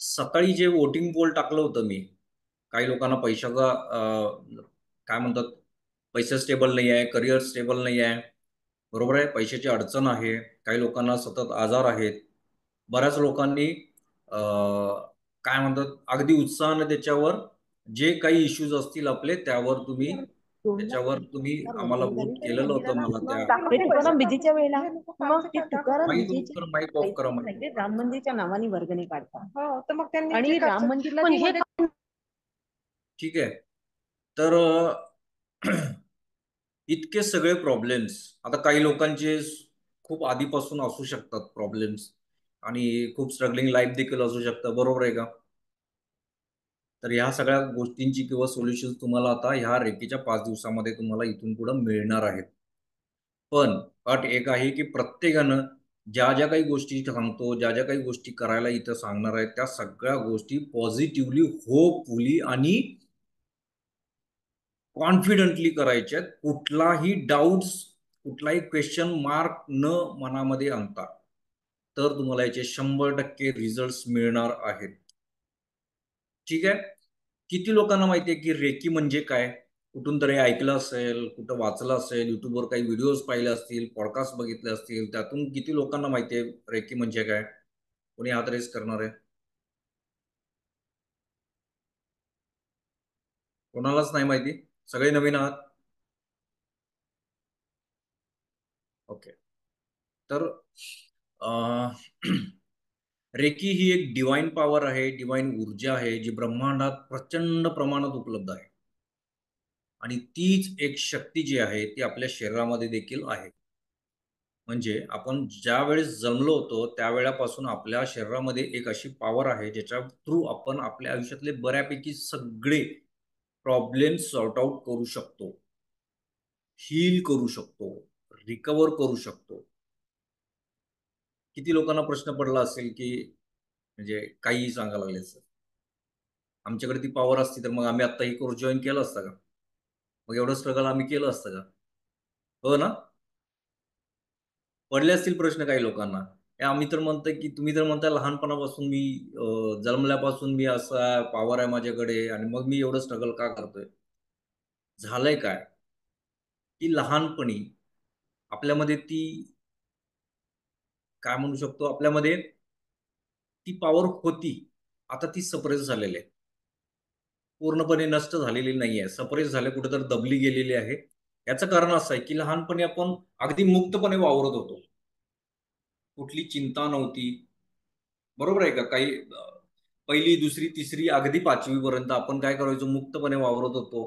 सकाळी जे voting poll टाकलं होतं मी, काही लोकांना पैशाचा काय म्हणतात, पैसा स्टेबल नाही आहे, करिअर स्टेबल नाही आहे, बरोबर आहे, पैशाची अडचण आहे, काही लोकांना सतत आजार आहेत. बऱ्याच लोकांनी अ, काय म्हणतात, अगदी उत्साहाने त्याच्यावर जे काही इश्यूज असतील आपले त्याच्यावर तुम्ही आम्हाला वोट केलेलं होतं. मला त्या ते तुकाराम बीजेच्या वेळेला मग ते तुकाराम माईक ऑफ बीजेचे कर, माईक ऑफ करा, माईक ऑफ करा. राम मंदिरच्या नावाने वर्गणी काढतात. हो, तर मग त्यांनी आणि राम मंदिरला ठीक आहे. तर इतके सगळे प्रॉब्लेम्स आता काही लोकांचे खूप आधीपासून असू शकतात प्रॉब्लेम्स आणि खूप स्ट्रगलिंग लाईफ देखील असू शकतं, बरोबर आहे का? तर ह्या सगळ्या गोष्टींची किंवा सोल्युशन तुम्हाला आता ह्या रेकीच्या 5 दिवसामध्ये तुम्हाला इथून पुढे मिळणार आहेत. पण अट एक आहे की प्रत्येकानं ज्या ज्या काही गोष्टी सांगतो, ज्या ज्या काही गोष्टी करायला इथं सांगणार आहेत, त्या सगळ्या गोष्टी पॉझिटिव्हली, होपफुली आणि कॉन्फिडंटली करायच्यात. कुठलाही डाऊट्स, कुठलाही क्वेश्चन मार्क न मनामध्ये आणता. तर तुम्हाला याचे 100% रिझल्ट्स मिळणार आहेत. ठीक आहे? किती लोकांना माहिती आहे की रेकी म्हणजे काय? कुठून तरी ऐकलं असेल, कुठं वाचलं असेल, YouTubeवर काही व्हिडिओज पाहिले असतील, पॉडकास्ट बघितले असतील. त्यातून किती लोकांना माहिती आहे रेकी म्हणजे काय? कोणी हात रेज करणार आहे? कोणालाच नाही माहिती? सगळे नवीन आहात? ओके. तर रेकी ही एक डिवाइन पॉवर आहे, डिवाइन ऊर्जा आहे, जी ब्रह्मांडात प्रचंड प्रमाणात उपलब्ध आहे. आणि तीच एक शक्ती जी आहे ती आपल्या शरीरामध्ये देखील आहे. म्हणजे आपण ज्यावेळेस जन्मलो होतो त्यावेळेपासून आपल्या शरीरामध्ये एक अशी पॉवर आहे ज्याच्या थ्रू आपण आपल्या आयुष्यातले बऱ्यापैकी सगळे प्रॉब्लेम्स सॉर्ट आउट करू शकतो, हील करू शकतो, रिकव्हर करू शकतो. किती लोकांना प्रश्न पडला असेल की म्हणजे काहीही सांगायला लागले सर, आमच्याकडे ती पॉवर असती तर मग आम्ही आता ही कोर्स जॉईन केलं असतं का? मग एवढं स्ट्रगल आम्ही केलं असतं का? हो ना? पडले असतील प्रश्न काही लोकांना. आम्ही तर म्हणतोय की तुम्ही तर म्हणताय लहानपणापासून मी जन्मल्यापासून मी असा पॉवर आहे माझ्याकडे आणि मग मी एवढं स्ट्रगल का करतोय? झालंय काय? की लहानपणी आपल्यामध्ये ती काय म्हणू शकतो, आपल्यामध्ये ती पॉवर होती. आता ती सप्रेस झालेली आहे. पूर्णपणे नष्ट झालेली नाहीये. सप्रेस झाले, कुठेतरी दबली गेलेली आहे. याचं कारण असं आहे की लहानपणी आपण अगदी मुक्तपणे वावरत होतो. कुठली चिंता नव्हती. बरोबर आहे का? काही पहिली, दुसरी, तिसरी, अगदी 5वी पर्यंत आपण काय करायचो? मुक्तपणे वावरत होतो.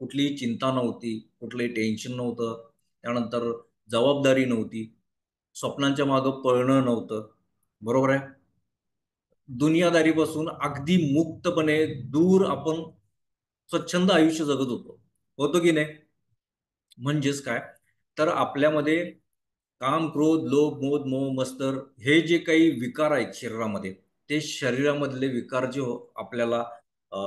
कुठलीही चिंता नव्हती, कुठलंही टेन्शन नव्हतं. त्यानंतर जबाबदारी नव्हती. स्वप्नांच्या मागे पळणं नव्हतं. बरोबर आहे? दुनियादारीपासून अगदी मुक्तपणे दूर आपण स्वच्छंद आयुष्य जगत होतो. होतो की नाही? म्हणजेच काय? तर आपल्यामध्ये काम, क्रोध, लोभ, मोह, मोह, मत्सर हे जे काही विकार आहेत शरीरामध्ये, ते शरीरामधले विकार जे आपल्याला अ,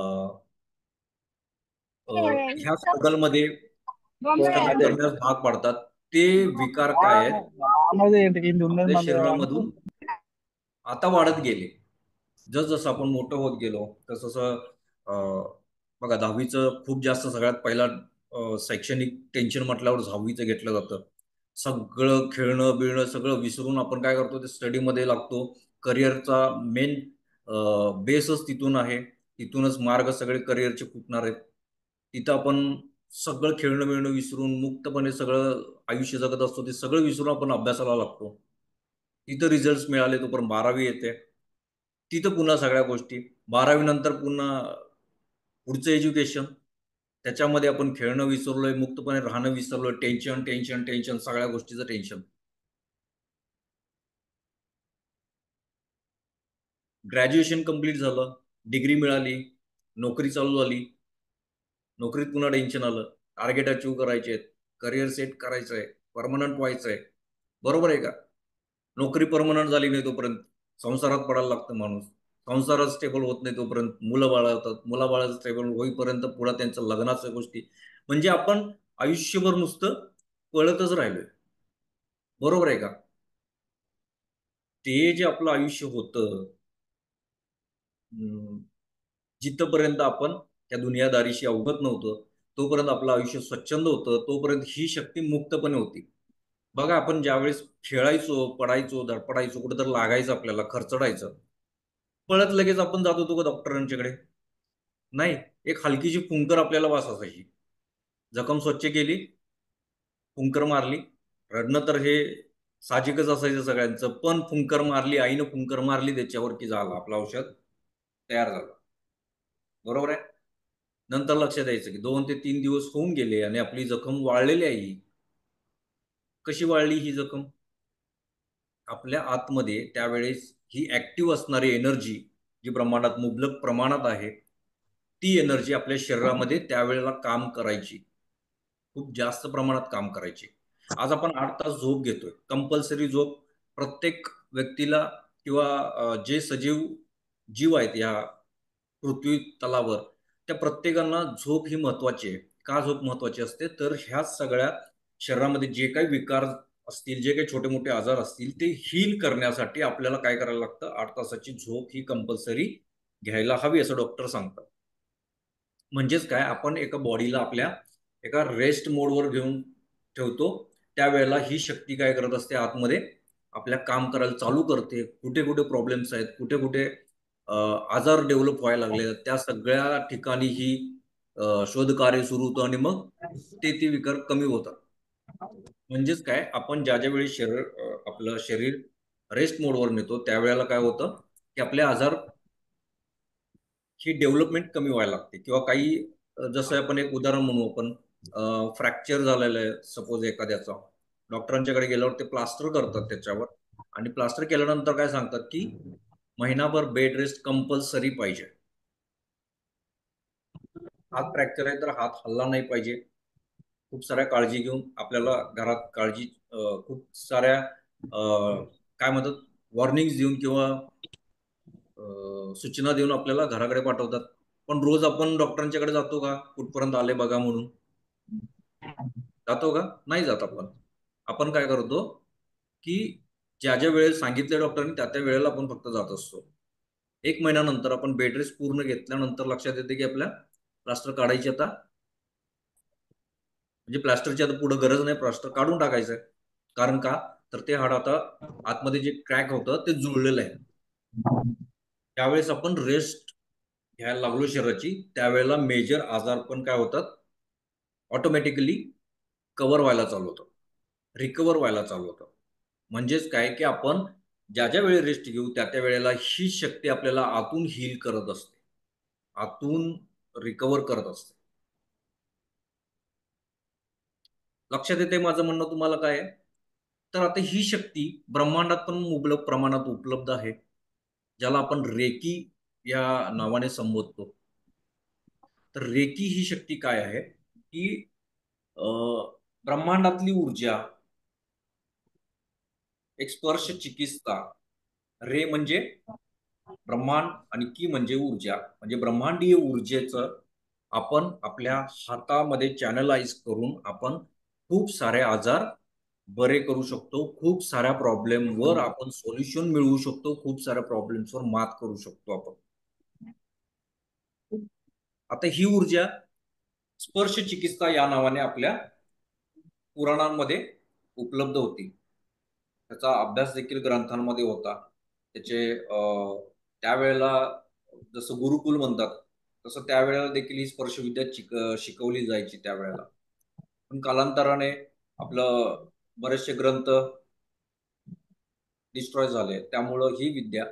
अ, ह्या स्ट्रगलमध्ये स्ट्रगल करण्यास भाग पाडतात. ते विकार काय आहेत? आपल्या शरीरामधून आता वाढत गेले. जसं आपण मोठं होत गेलो तसं बघा 10वीचं खूप जास्त सगळ्यात पहिला शैक्षणिक टेन्शन म्हटल्यावर 10वीचं घेतलं जातं. सगळं खेळणं-बिळणं सगळं विसरून आपण काय करतो ते स्टडीमध्ये लागतो. करिअरचा मेन बेसच तिथून आहे. तिथूनच मार्ग सगळे करिअरचे फुटणार आहेत. तिथं आपण सगळं खेळणं-बिळणं विसरून मुक्तपणे सगळं आयुष्य जगत असतो. ते सगळं विसरून आपण अभ्यासाला लागतो. तिथं रिझल्ट्स मिळाले तोपर्यंत 12वी येते. तिथं पुन्हा सगळ्या गोष्टी 12वी नंतर पुन्हा पुढचं एज्युकेशन. त्याच्यामध्ये आपण खेळणं विसरलोय, मुक्तपणे राहणं विसरलोय. टेन्शन, टेन्शन, टेन्शन सगळ्या गोष्टीचं टेन्शन. ग्रॅज्युएशन कंप्लीट झालं, डिग्री मिळाली, नोकरी चालू झाली. नोकरीत पुन्हा टेन्शन आलं. टार्गेट अचीव्ह करायचे आहेत, करिअर सेट करायचं आहे, परमनंट व्हायचं आहे. बरोबर आहे का? नोकरी परमनंट झाली नाही तोपर्यंत संसारात पडायला लागतं माणूस. संसारात स्टेबल होत नाही तोपर्यंत मुलं बाळ होतात. मुलाबाळाचं स्टेबल होईपर्यंत पुढे त्यांच्या लग्नाच्या गोष्टी. म्हणजे आपण आयुष्यभर नुसतं पळतच राहिलोय. बरोबर आहे का? ते जे आपलं आयुष्य होतं, जिथपर्यंत आपण त्या दुनियादारीशी अवगत नव्हतं तोपर्यंत आपलं आयुष्य स्वच्छंद होतं, तोपर्यंत ही शक्ती मुक्तपणे होती. बघा, आपण ज्यावेळेस खेळायचो, पडायचो, धडपडायचो, कुठेतरी लागायचं, आपल्याला खरचडायचं, पळत लगेच आपण जात होतो का डॉक्टरांच्याकडे? नाही. एक हलकीशी फुंकर आपल्याला वास असायची, जखम स्वच्छ केली, फुंकर मारली. रडणं तर हे साहजिकच असायचं सगळ्यांचं, पण फुंकर मारली, आईनं फुंकर मारली त्याच्यावर, की झालं, आपलं औषध तयार झालं. बरोबर आहे. नंतर लक्षात यायचं की 2 ते 3 दिवस होऊन गेले आणि आपली जखम वाळलेली आहे. कशी वाळली ही जखम? आपल्या आतमध्ये त्यावेळेस ही ऍक्टिव्ह असणारी एनर्जी जी ब्रह्मांडात मुबलक प्रमाणात आहे, ती एनर्जी आपल्या शरीरामध्ये त्यावेळेला काम करायची, खूप जास्त प्रमाणात काम करायची. आज आपण 8 तास झोप घेतोय, कंपल्सरी झोप प्रत्येक व्यक्तीला किंवा जे सजीव जीव आहेत या पृथ्वी तलावर, त्या प्रत्येकांना झोप ही महत्वाची आहे. का झोप महत्वाची असते? तर ह्या सगळ्या शरीरामध्ये जे काही विकार असतील, जे काही छोटे मोठे आजार असतील, ते हील करण्यासाठी आपल्याला काय करायला लागतं? 8 तासाची झोप ही कंपल्सरी घ्यायला हवी असं डॉक्टर सांगतात. म्हणजेच काय, आपण एका बॉडीला आपल्या एका रेस्ट मोडवर घेऊन ठेवतो, त्यावेळेला ही शक्ती काय करत असते? आतमध्ये आपल्या काम करायला चालू करते. कुठे कुठे प्रॉब्लेम्स आहेत, कुठे कुठे आजार डेव्हलप व्हायला लागले, त्या सगळ्या ठिकाणी ही शोधकार्य सुरू होतं आणि मग ते विकार कमी होतात. म्हणजेच काय, आपण ज्या ज्या वेळी आपलं शरीर रेस्ट मोडवर नेतो, त्यावेळेला काय होतं की आपले आजार ही डेव्हलपमेंट कमी व्हायला लागते. किंवा काही जसं आपण एक उदाहरण म्हणू, आपण फ्रॅक्चर झालेलं आहे सपोज एखाद्याचा, डॉक्टरांच्याकडे गेल्यावर ते प्लास्टर करतात त्याच्यावर, आणि प्लास्टर केल्यानंतर काय सांगतात की महिनाभर बेड रेस्ट कंपल्सरी पाहिजे. हात फ्रॅक्चर आहे तर हात हल्ला नाही पाहिजे. खूप साऱ्या काळजी घेऊन आपल्याला घरात काळजी, खूप साऱ्या काय म्हणतात, वॉर्निंग्स देऊन किंवा सूचना देऊन आपल्याला घराकडे पाठवतात. पण रोज आपण डॉक्टरांच्याकडे जातो का? कुठपर्यंत आले बघा म्हणून जातो का? नाही जात आपण. आपण काय करतो की ज्या ज्या वेळेस सांगितले डॉक्टरांनी त्या त्या वेळेला आपण फक्त जात असतो. 1 महिन्यानंतर आपण बेड रेस्ट पूर्ण घेतल्यानंतर लक्षात येते की आपल्या प्लास्टर काढायची आता, म्हणजे प्लास्टरची आता पुढे गरज नाही, प्लास्टर काढून टाकायचं. कारण का? तर ते हाड आता आतमध्ये जे क्रॅक होतं ते जुळलेलं आहे. त्यावेळेस आपण रेस्ट घ्यायला लागलो शरीराची, त्यावेळेला मेजर आजार पण काय होतात? ऑटोमॅटिकली कव्हर व्हायला चालू होतं, रिकव्हर व्हायला चालू होतं. म्हणजेच काय की आपण ज्या ज्या वेळी रेस्ट घेऊ त्या त्या वेळेला ही शक्ती आपल्याला आतून हील करत असते, आतून रिकव्हर करत असते. लक्षात येते माझं म्हणणं तुम्हाला काय आहे? तर आता ही शक्ती ब्रह्मांडात पण मुबलक प्रमाणात उपलब्ध आहे, ज्याला आपण रेकी या नावाने संबोधतो. तर रेकी ही शक्ती काय आहे की ब्रह्मांडातली ऊर्जा, एक स्पर्श चिकित्सा. रे म्हणजे ब्रह्मांड आणि की म्हणजे ऊर्जा, म्हणजे ब्रह्मांडीय ऊर्जेचं आपण आपल्या हातामध्ये चॅनलाइज करून आपण खूप सारे आजार बरे करू शकतो, खूप साऱ्या प्रॉब्लेमवर आपण सोल्युशन मिळवू शकतो, खूप साऱ्या प्रॉब्लेम्सवर मात करू शकतो आपण. आता ही ऊर्जा स्पर्श चिकित्सा या नावाने आपल्या पुराणांमध्ये उपलब्ध होती. त्याचा अभ्यास देखील ग्रंथांमध्ये होता. त्याचे त्यावेळेला जसं गुरुकुल म्हणतात तसं त्यावेळेला देखील ही स्पर्शविद्या शिकवली जायची त्यावेळेला. पण कालांतराने आपलं बरेचसे ग्रंथ डिस्ट्रॉय झाले, त्यामुळं ही विद्या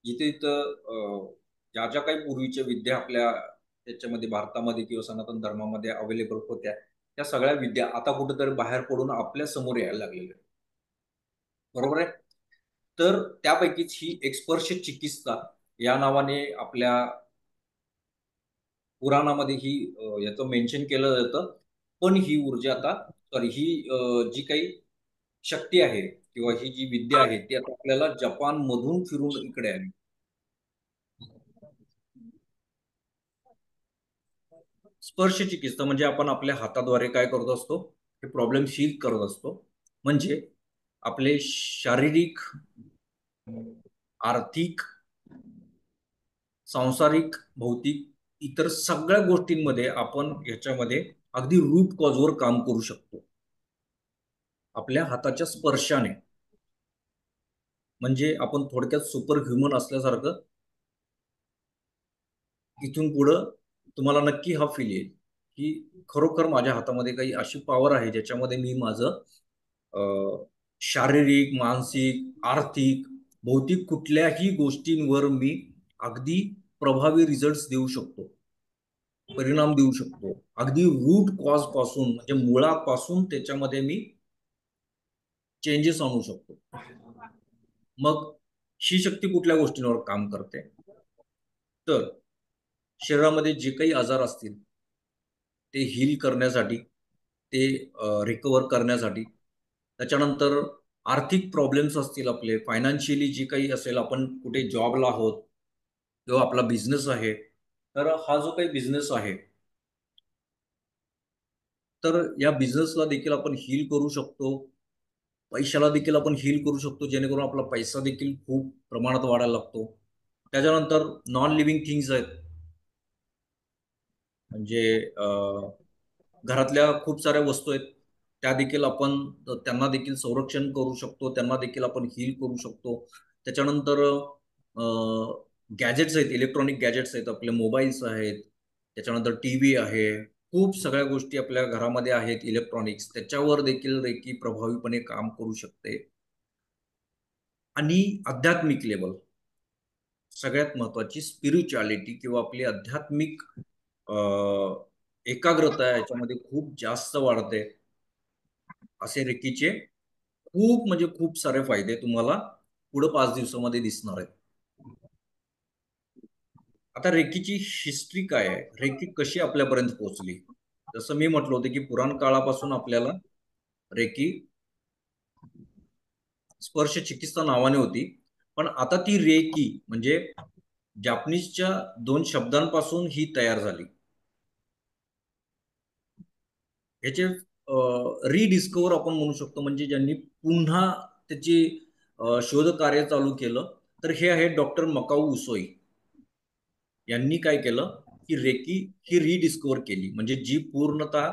जिथे इथं ज्या ज्या काही पूर्वीच्या विद्या आपल्या त्याच्यामध्ये भारतामध्ये किंवा सनातन धर्मामध्ये अवेलेबल होत्या, त्या सगळ्या विद्या आता कुठेतरी बाहेर पडून आपल्या समोर यायला लागलेल्या. बरोबर आहे. तर त्यापैकीच ही एक स्पर्श चिकित्सा या नावाने आपल्या पुराणामध्ये ही याचं मेन्शन केलं जातं. पण ही ऊर्जा आता, सॉरी, ही जी काही शक्ती आहे किंवा ही जी विद्या आहे ती आता आपल्याला जपान मधून फिरून इकडे आली. स्पर्श चिकित्सा म्हणजे आपण आपल्या हाताद्वारे काय करत असतो? हे प्रॉब्लेम हील करत असतो. म्हणजे आपले शारीरिक, आर्थिक, सांसारिक, भौतिक, इतर सगळ्या गोष्टींमध्ये आपण ह्याच्यामध्ये अगदी रूट कॉजवर काम करू शकतो आपल्या हाताच्या स्पर्शाने. म्हणजे आपण थोडक्यात सुपर ह्युमन असल्यासारखं इथून पुढं तुम्हाला नक्की हा फील येईल की खरोखर माझ्या हातामध्ये काही अशी पॉवर आहे ज्याच्यामध्ये मी माझं शारीरिक, मानसिक, आर्थिक, भौतिक कुठल्याही गोष्टींवर मी अगदी प्रभावी रिझल्ट्स देऊ शकतो, परिणाम देऊ शकतो. अगदी रूट कॉज पासून म्हणजे मुळापासून त्याच्यामध्ये मी चेंजेस आणू शकतो. मग ही शक्ती कुठल्या गोष्टींवर काम करते? तर शरीरामध्ये जे काही आजार असतील ते हील करण्यासाठी, ते रिकवर करण्यासाठी, त्याच्यानंतर आर्थिक प्रॉब्लेम्स असतील आपले, फायनान्शियली जे काही असेल, आपण कुठे जॉबला आहोत किंवा आपला बिझनेस आहे, तर हा जो काही बिझनेस आहे तर या बिझनेसला देखील आपण हील करू शकतो. पैशाला देखील आपण हील करू शकतो जेणेकरून आपला पैसा देखील खूप प्रमाणात वाढायला लागतो. त्याच्यानंतर नॉन लिव्हिंग थिंग्स आहेत, म्हणजे घरातल्या खूप साऱ्या वस्तू आहेत त्या देखील आपण त्यांना देखील संरक्षण करू शकतो, त्यांना देखील आपण हील करू शकतो. त्याच्यानंतर गॅजेट्स आहेत, इलेक्ट्रॉनिक गॅजेट्स आहेत, आपले मोबाईल्स आहेत, त्याच्यानंतर टीव्ही आहे, खूप सगळ्या गोष्टी आपल्या घरामध्ये आहेत इलेक्ट्रॉनिक्स, त्याच्यावर देखील रेकी प्रभावीपणे काम करू शकते. आणि आध्यात्मिक लेवल, सगळ्यात महत्वाची स्पिरिच्युअलिटी किंवा आपली आध्यात्मिक एकाग्रता याच्यामध्ये खूप जास्त वाढते. असे रेकीचे खूप म्हणजे खूप सारे फायदे तुम्हाला पुढे 5 दिवसामध्ये दिसणार आहेत. आता रेकीची हिस्ट्री काय आहे? रेकी कशी आपल्यापर्यंत पोहोचली? जसं मी म्हटलं होतं की पुराण काळापासून आपल्याला रेकी स्पर्श चिकित्सा नावाने होती, पण आता ती रेकी म्हणजे जॅपनीजच्या 2 शब्दांपासून ही तयार झाली. ह्याचे रिडिस्कवर आपण म्हणू शकतो, म्हणजे ज्यांनी पुन्हा त्याची शोध कार्य चालू केलं तर हे आहे डॉक्टर मकाऊ उसोई. यांनी काय केलं की रेकी ही रिडिस्कवर केली, म्हणजे जी पूर्णतः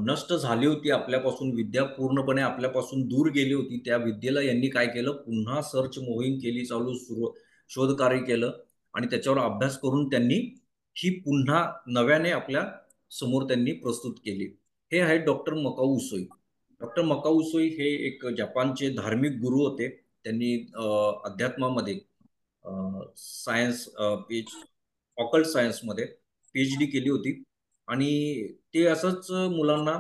नष्ट झाली होती आपल्यापासून, विद्या पूर्णपणे आपल्यापासून दूर गेली होती, त्या विद्येला यांनी काय केलं, पुन्हा सर्च मोहीम केली चालू, शोधकार्य केलं आणि त्याच्यावर अभ्यास करून त्यांनी ही पुन्हा नव्याने आपल्या समोर त्यांनी प्रस्तुत केली. हे आहेत डॉक्टर मकाऊ उसोई. डॉक्टर मकाऊ उसोई हे एक जपानचे धार्मिक गुरु होते. त्यांनी अध्यात्मामध्ये सायन्स ऑकल्ट सायन्समध्ये PhD केली होती आणि ते असंच मुलांना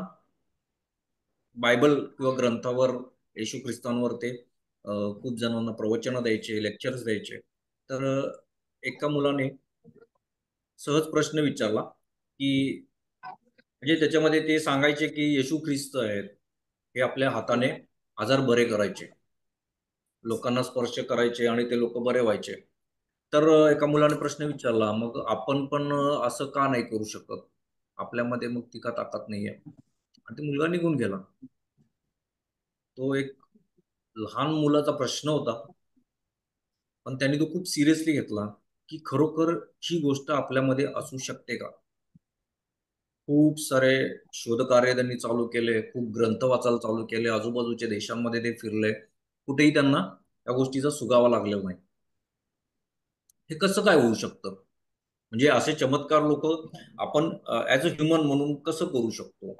बायबल किंवा ग्रंथावर, येशू ख्रिस्तांवर ते खूप जणांना प्रवचनं द्यायचे, लेक्चर्स द्यायचे. तर एका मुलाने सहज प्रश्न विचारला की म्हणजे त्याच्यामध्ये ते सांगायचे की येशू ख्रिस्त आहेत, हे आपल्या हाताने आजार बरे करायचे, लोकांना स्पर्श करायचे आणि ते लोक बरे व्हायचे. तर एका मुलाने प्रश्न विचारला, मग आपण पण असं का नाही करू शकत? आपल्यामध्ये मग ती का ताकद नाहीये? आणि ते मुलगा निघून गेला. तो एक लहान मुलाचा प्रश्न होता, पण त्यांनी तो खूप सिरियसली घेतला की खरोखर ही गोष्ट आपल्यामध्ये असू शकते का? खूप सारे शोधकार्य त्यांनी चालू केले, खूप ग्रंथ वाचायला चालू केले, आजूबाजूच्या देशांमध्ये ते फिरले, कुठेही त्यांना त्या गोष्टीचा सुगावा लागलेला नाही. हे कसं काय होऊ शकतं? म्हणजे असे चमत्कार लोक आपण ॲज अ ह्युमन म्हणून कसं करू शकतो?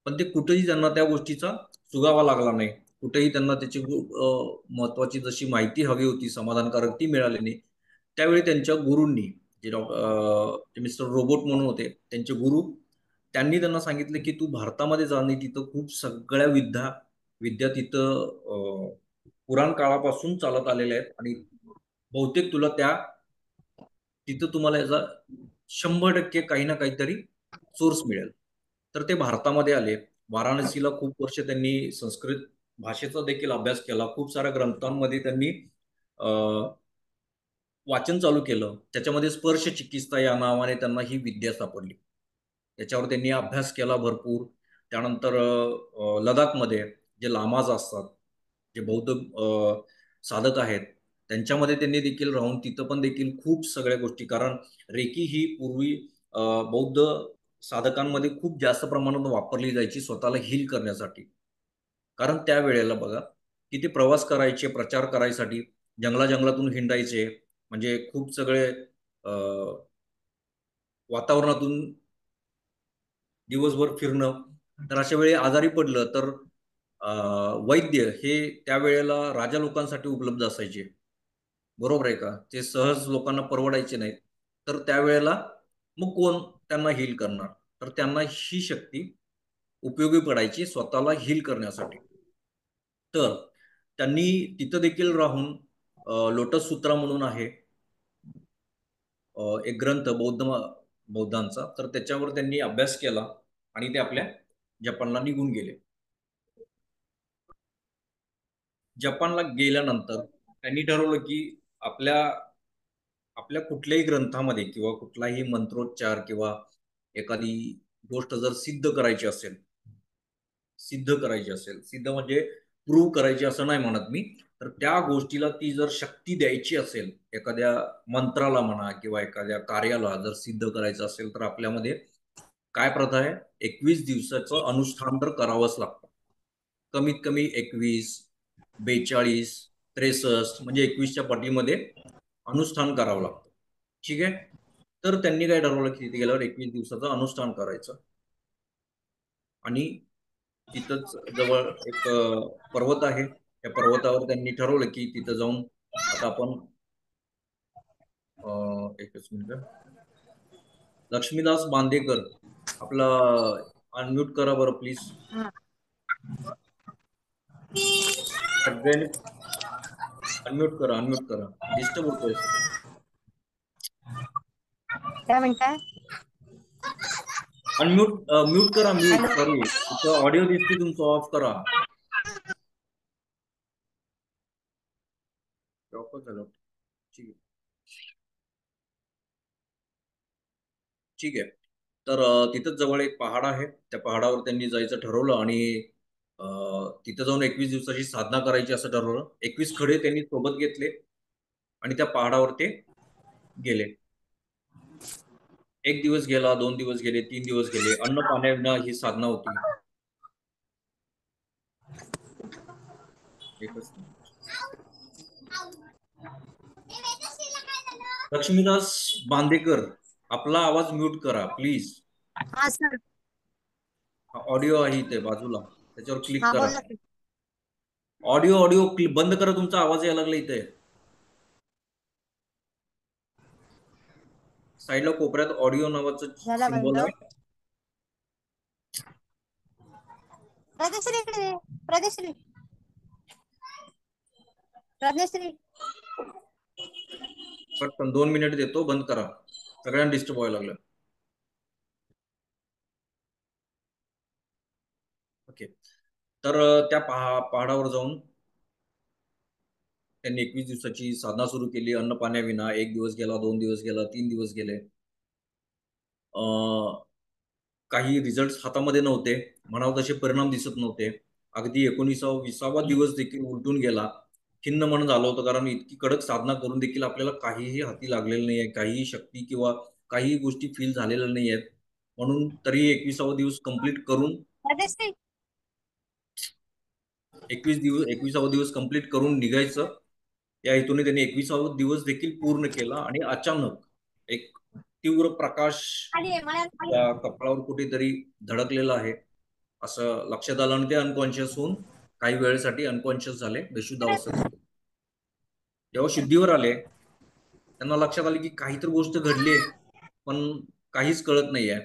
पण ते कुठेही त्यांना त्या गोष्टीचा सुगावा लागला नाही. कुठेही त्यांना त्याची महत्वाची जशी माहिती हवी होती, समाधानकारक, ती मिळाली नाही. त्यावेळी त्यांच्या गुरूंनी, जे मिस्टर रोबोट म्हणून होते, त्यांचे गुरु, त्यांनी त्यांना सांगितले की तू भारतामध्ये जा आणि तिथं खूप सगळ्या विद्या तिथं पुराण काळापासून चालत आलेल्या आहेत आणि बहुतेक तुला तिथं तुम्हाला याचा 100% काही ना काहीतरी सोर्स मिळेल. तर ते भारतामध्ये आले. वाराणसीला खूप वर्ष त्यांनी संस्कृत भाषेचा देखील अभ्यास केला. खूप साऱ्या ग्रंथांमध्ये त्यांनी अ, वाचन चालू केलं. त्याच्यामध्ये स्पर्श चिकित्सा या नावाने त्यांना ही विद्या सापडली. त्याच्यावर त्यांनी अभ्यास केला भरपूर. त्यानंतर लडाखमध्ये जे लामाज असतात, जे बौद्ध साधक आहेत, त्यांच्यामध्ये त्यांनी देखील राहून तिथं पण देखील खूप सगळ्या गोष्टी, कारण रेकी ही पूर्वी बौद्ध साधकांमध्ये खूप जास्त प्रमाणात वापरली जायची स्वतःला हील करण्यासाठी. कारण त्यावेळेला बघा किती प्रवास करायचे प्रचार करायसाठी, जंगलातून हिंडायचे, म्हणजे खूप सगळे वातावरणातून दिवसभर फिरणं. तर अशा वेळी आजारी पडलं तर वैद्य हे त्यावेळेला राजा लोकांसाठी उपलब्ध असायचे, बरोबर आहे का? ते सहज लोकांना परवडायचे नाहीत. तर त्यावेळेला मग कोण त्यांना हील करणार? तर त्यांना ही शक्ती उपयोगी पडायची स्वतःला हील करण्यासाठी. तर त्यांनी तिथं देखील राहून लोटस सूत्रा म्हणून आहे एक ग्रंथ बौद्धांचा, तर त्याच्यावर त्यांनी अभ्यास केला आणि ते आपल्या जपानला निघून गेले. जपानला गेल्यानंतर त्यांनी ठरवलं की आपल्या आपल्या कुठल्याही ग्रंथामध्ये किंवा कुठलाही मंत्रोच्चार किंवा एखादी गोष्ट जर सिद्ध करायची असेल, सिद्ध म्हणजे प्रूव्ह करायची असं नाही म्हणत मी, तर त्या गोष्टीला ती जर शक्ती द्यायची असेल, एखाद्या मंत्राला म्हणा किंवा एखाद्या कार्याला जर सिद्ध करायचं असेल, तर आपल्यामध्ये काय प्रथा आहे, 21 दिवसाचं अनुष्ठान तर करावंच लागतं. कमीत कमी 21, 42, 63 म्हणजे 21च्या पटीमध्ये अनुष्ठान करावं लागतं. ठीक आहे. तर त्यांनी काय ठरवलं की तिथे गेल्यावर 21 दिवसाचं अनुष्ठान करायचं. आणि तिथंच जवळ एक पर्वत आहे, त्या पर्वतावर त्यांनी ठरवलं की तिथं जाऊन आता आपण एकच मिनिट, लक्ष्मीदास बांदेकर आपला अनम्यूट करा बरं प्लीज. सगळ्यांनी अनम्यूट करा, डिस्टर्ब होतोय. काय म्हणताय? म्यूट करा, सॉरी, इथं ऑडिओ दिसते तुमचं, ऑफ करा. झालं. ठीक आहे, ठीक आहे. तर तिथंच जवळ एक पहाड आहे, त्या पहाडावर त्यांनी जायचं ठरवलं आणि तिथं जाऊन 21 दिवसाची साधना करायची असं ठरवलं. 21 खडे त्यांनी सोबत घेतले आणि त्या पहाडावर ते गेले. 1 दिवस गेला, 2 दिवस गेले, 3 दिवस गेले, अन्न पाण्याविना ही साधना होती. एकच मिनिट. लक्ष्मीदास बांदेकर आपला आवाज म्यूट करा प्लीज. हा सर. ऑडिओ आहे इथे बाजूला, त्याच्यावर क्लिक करा. बोला. ऑडिओ बंद करा, तुमचा आवाज यायला लागला इथे. साईडला कोपऱ्यात ऑडिओ नावाचं सिंबल आहे. पटकन 2 मिनिट देतो, बंद करा, सगळ्यांना डिस्टर्ब व्हायला लागलं. ओके. तर त्या पहाडावर जाऊन त्यांनी 21 दिवसाची साधना सुरू केली, अन्न पाण्याविना. 1 दिवस गेला, 2 दिवस गेला, 3 दिवस गेले. काही रिझल्ट हातामध्ये नव्हते, म्हणावं तसे परिणाम दिसत नव्हते. अगदी 19वा दिवस देखील उलटून गेला. खिन्न मन झालं होतं, कारण इतकी कडक साधना करून देखील आपल्याला काहीही हाती लागलेलं नाहीये, काहीही शक्ती किंवा काही गोष्टी फील झालेल्या नाहीयेत. म्हणून तरी 21वा दिवस कंप्लीट करून 21वा दिवस कंप्लीट करून निघायचं या हेतूने त्यांनी 21वा दिवस देखील पूर्ण केला. आणि अचानक एक तीव्र प्रकाश त्या कपाळावर कुठेतरी धडकलेला आहे असं लक्षात आलं आणि ते अनकॉन्शियस होऊन काही वेळेसाठी अनकॉन्शियस झाले, बेशुद्ध अवस्थेत होते. जेव्हा शुद्धीवर आले त्यांना लक्षात आले की काहीतरी गोष्ट घडली, पण काहीच कळत नाहीये.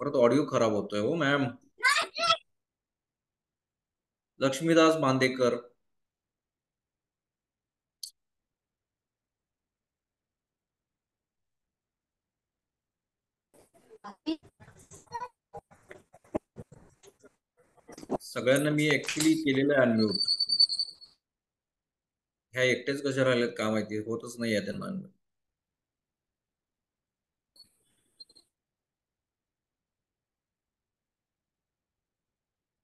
परत ऑडिओ खराब होतोय हो मॅम. लक्ष्मीदास बांदेकर सगळ्यांना मी ऍक्च्युली केलेलं आहे अनम्यूट. ह्या एकटेच कशा राहिलेत का माहिती, होतच नाही आहे त्यांना.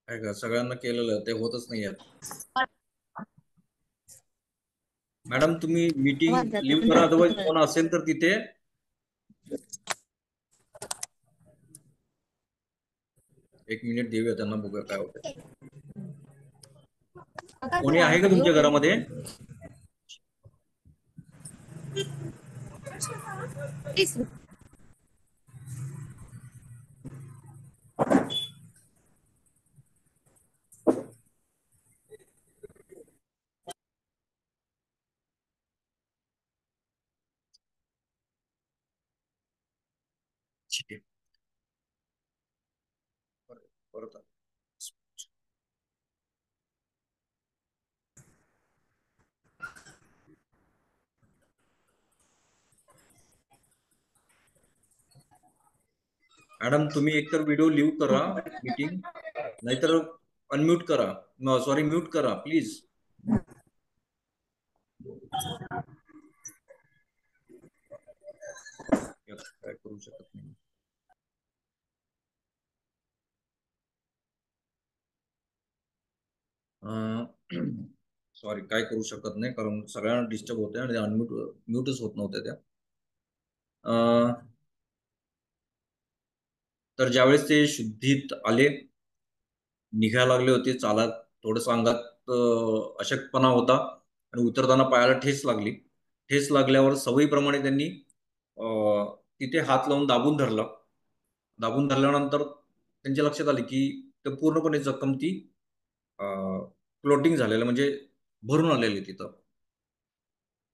काय का सगळ्यांना केलेलं ते होतच नाही यात. मॅडम तुम्ही मीटिंग लिव्ह करा, अदरवाईज कोण असेल तर तिथे एक मिनिट देऊया त्यांना, बघूया काय होतं. कोणी आहे का तुमच्या घरामध्ये? ठीक आहे, परत मॅडम तुम्ही एकतर व्हिडिओ लिव्ह करा मीटिंग, नाहीतर अनम्यूट करा, सॉरी म्यूट करा प्लीज. काय करू शकत नाही. सॉरी काय करू शकत नाही, कारण सगळ्यांना डिस्टर्ब होते आणि म्यूटच होत नव्हत्या त्या. तर ज्यावेळेस ते शुद्धीत आले, निघायला लागले होते चालत, थोडंसं अंगात अशक्तपणा होता आणि उतरताना पायाला ठेच लागली. ठेच लागल्यावर सवयीप्रमाणे त्यांनी तिथे हात लावून दाबून धरला. दाबून धरल्यानंतर त्यांच्या लक्षात आले की ते पूर्णपणे जखम ती फ्लोटिंग झालेलं, म्हणजे भरून आलेली तिथं.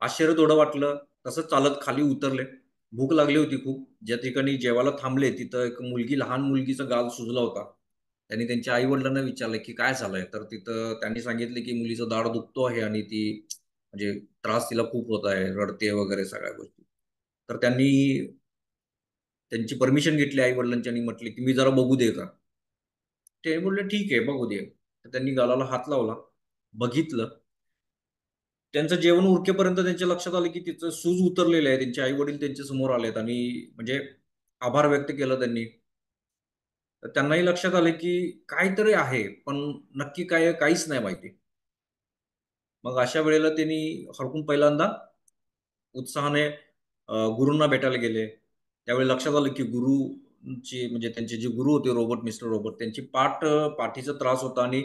आश्चर्य थोडं वाटलं. तसंच चालत खाली उतरले. भूक लागली होती खूप. ज्या ठिकाणी जेवायला थांबले तिथं एक मुलगी, लहान मुलगीचा गाल सुजला होता. त्यांनी त्यांच्या आई-वडिलांना विचारलं की काय झालंय? तर तिथं त्यांनी सांगितले की मुलीचा दाढ दुखतो आहे आणि ती म्हणजे त्रास तिला खूप होत आहे, रडते वगैरे सगळ्या गोष्टी. तर त्यांनी त्यांची परमिशन घेतली आई-वडिलांची आणि म्हटले की मी जरा बघू दे का? ते बोलले ठीक आहे बघू दे. तर त्यांनी गालाला हात लावला, बघितलं. त्यांचं जेवण उरकेपर्यंत त्यांच्या लक्षात आलं की तिचं सूज उतरलेलं आहे. त्यांचे आई-वडील त्यांच्या समोर आलेत आणि म्हणजे आभार व्यक्त केलं त्यांनी. तर त्यांनाही लक्षात आलं की काहीतरी आहे, पण नक्की काय आहे काहीच नाही माहिती. मग अशा वेळेला त्यांनी हरकून पहिल्यांदा उत्साहाने गुरूंना भेटायला गेले. त्यावेळी लक्षात आलं की गुरुची म्हणजे त्यांचे जे गुरु होते मिस्टर रॉबर्ट, त्यांची पाठीचा त्रास होता आणि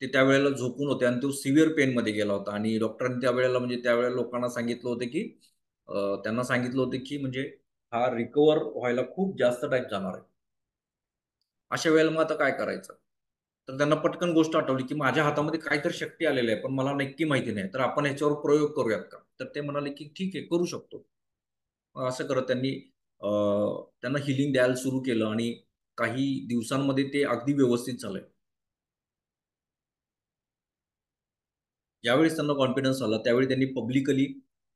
ते त्यावेळेला झोपून होते आणि तो सिव्हिअर पेनमध्ये गेला होता आणि डॉक्टरांनी त्यावेळेला म्हणजे त्यावेळेला लोकांना सांगितलं होतं की त्यांना सांगितलं होतं की म्हणजे हा रिकव्हर व्हायला खूप जास्त टाईम जाणार आहे. अशा वेळेला मग आता काय करायचं? तर त्यांना पटकन गोष्ट आठवली की माझ्या हातामध्ये काहीतरी शक्ती आलेली आहे, पण मला नक्की माहिती नाही. तर आपण ह्याच्यावर प्रयोग करूयात का? तर ते म्हणाले की ठीक आहे, करू शकतो. असं करत त्यांनी त्यांना हीलिंग द्यायला सुरू केलं आणि काही दिवसांमध्ये ते अगदी व्यवस्थित झालंय. ज्यावेळेस त्यांना कॉन्फिडन्स आला, त्यावेळी त्यांनी पब्लिकली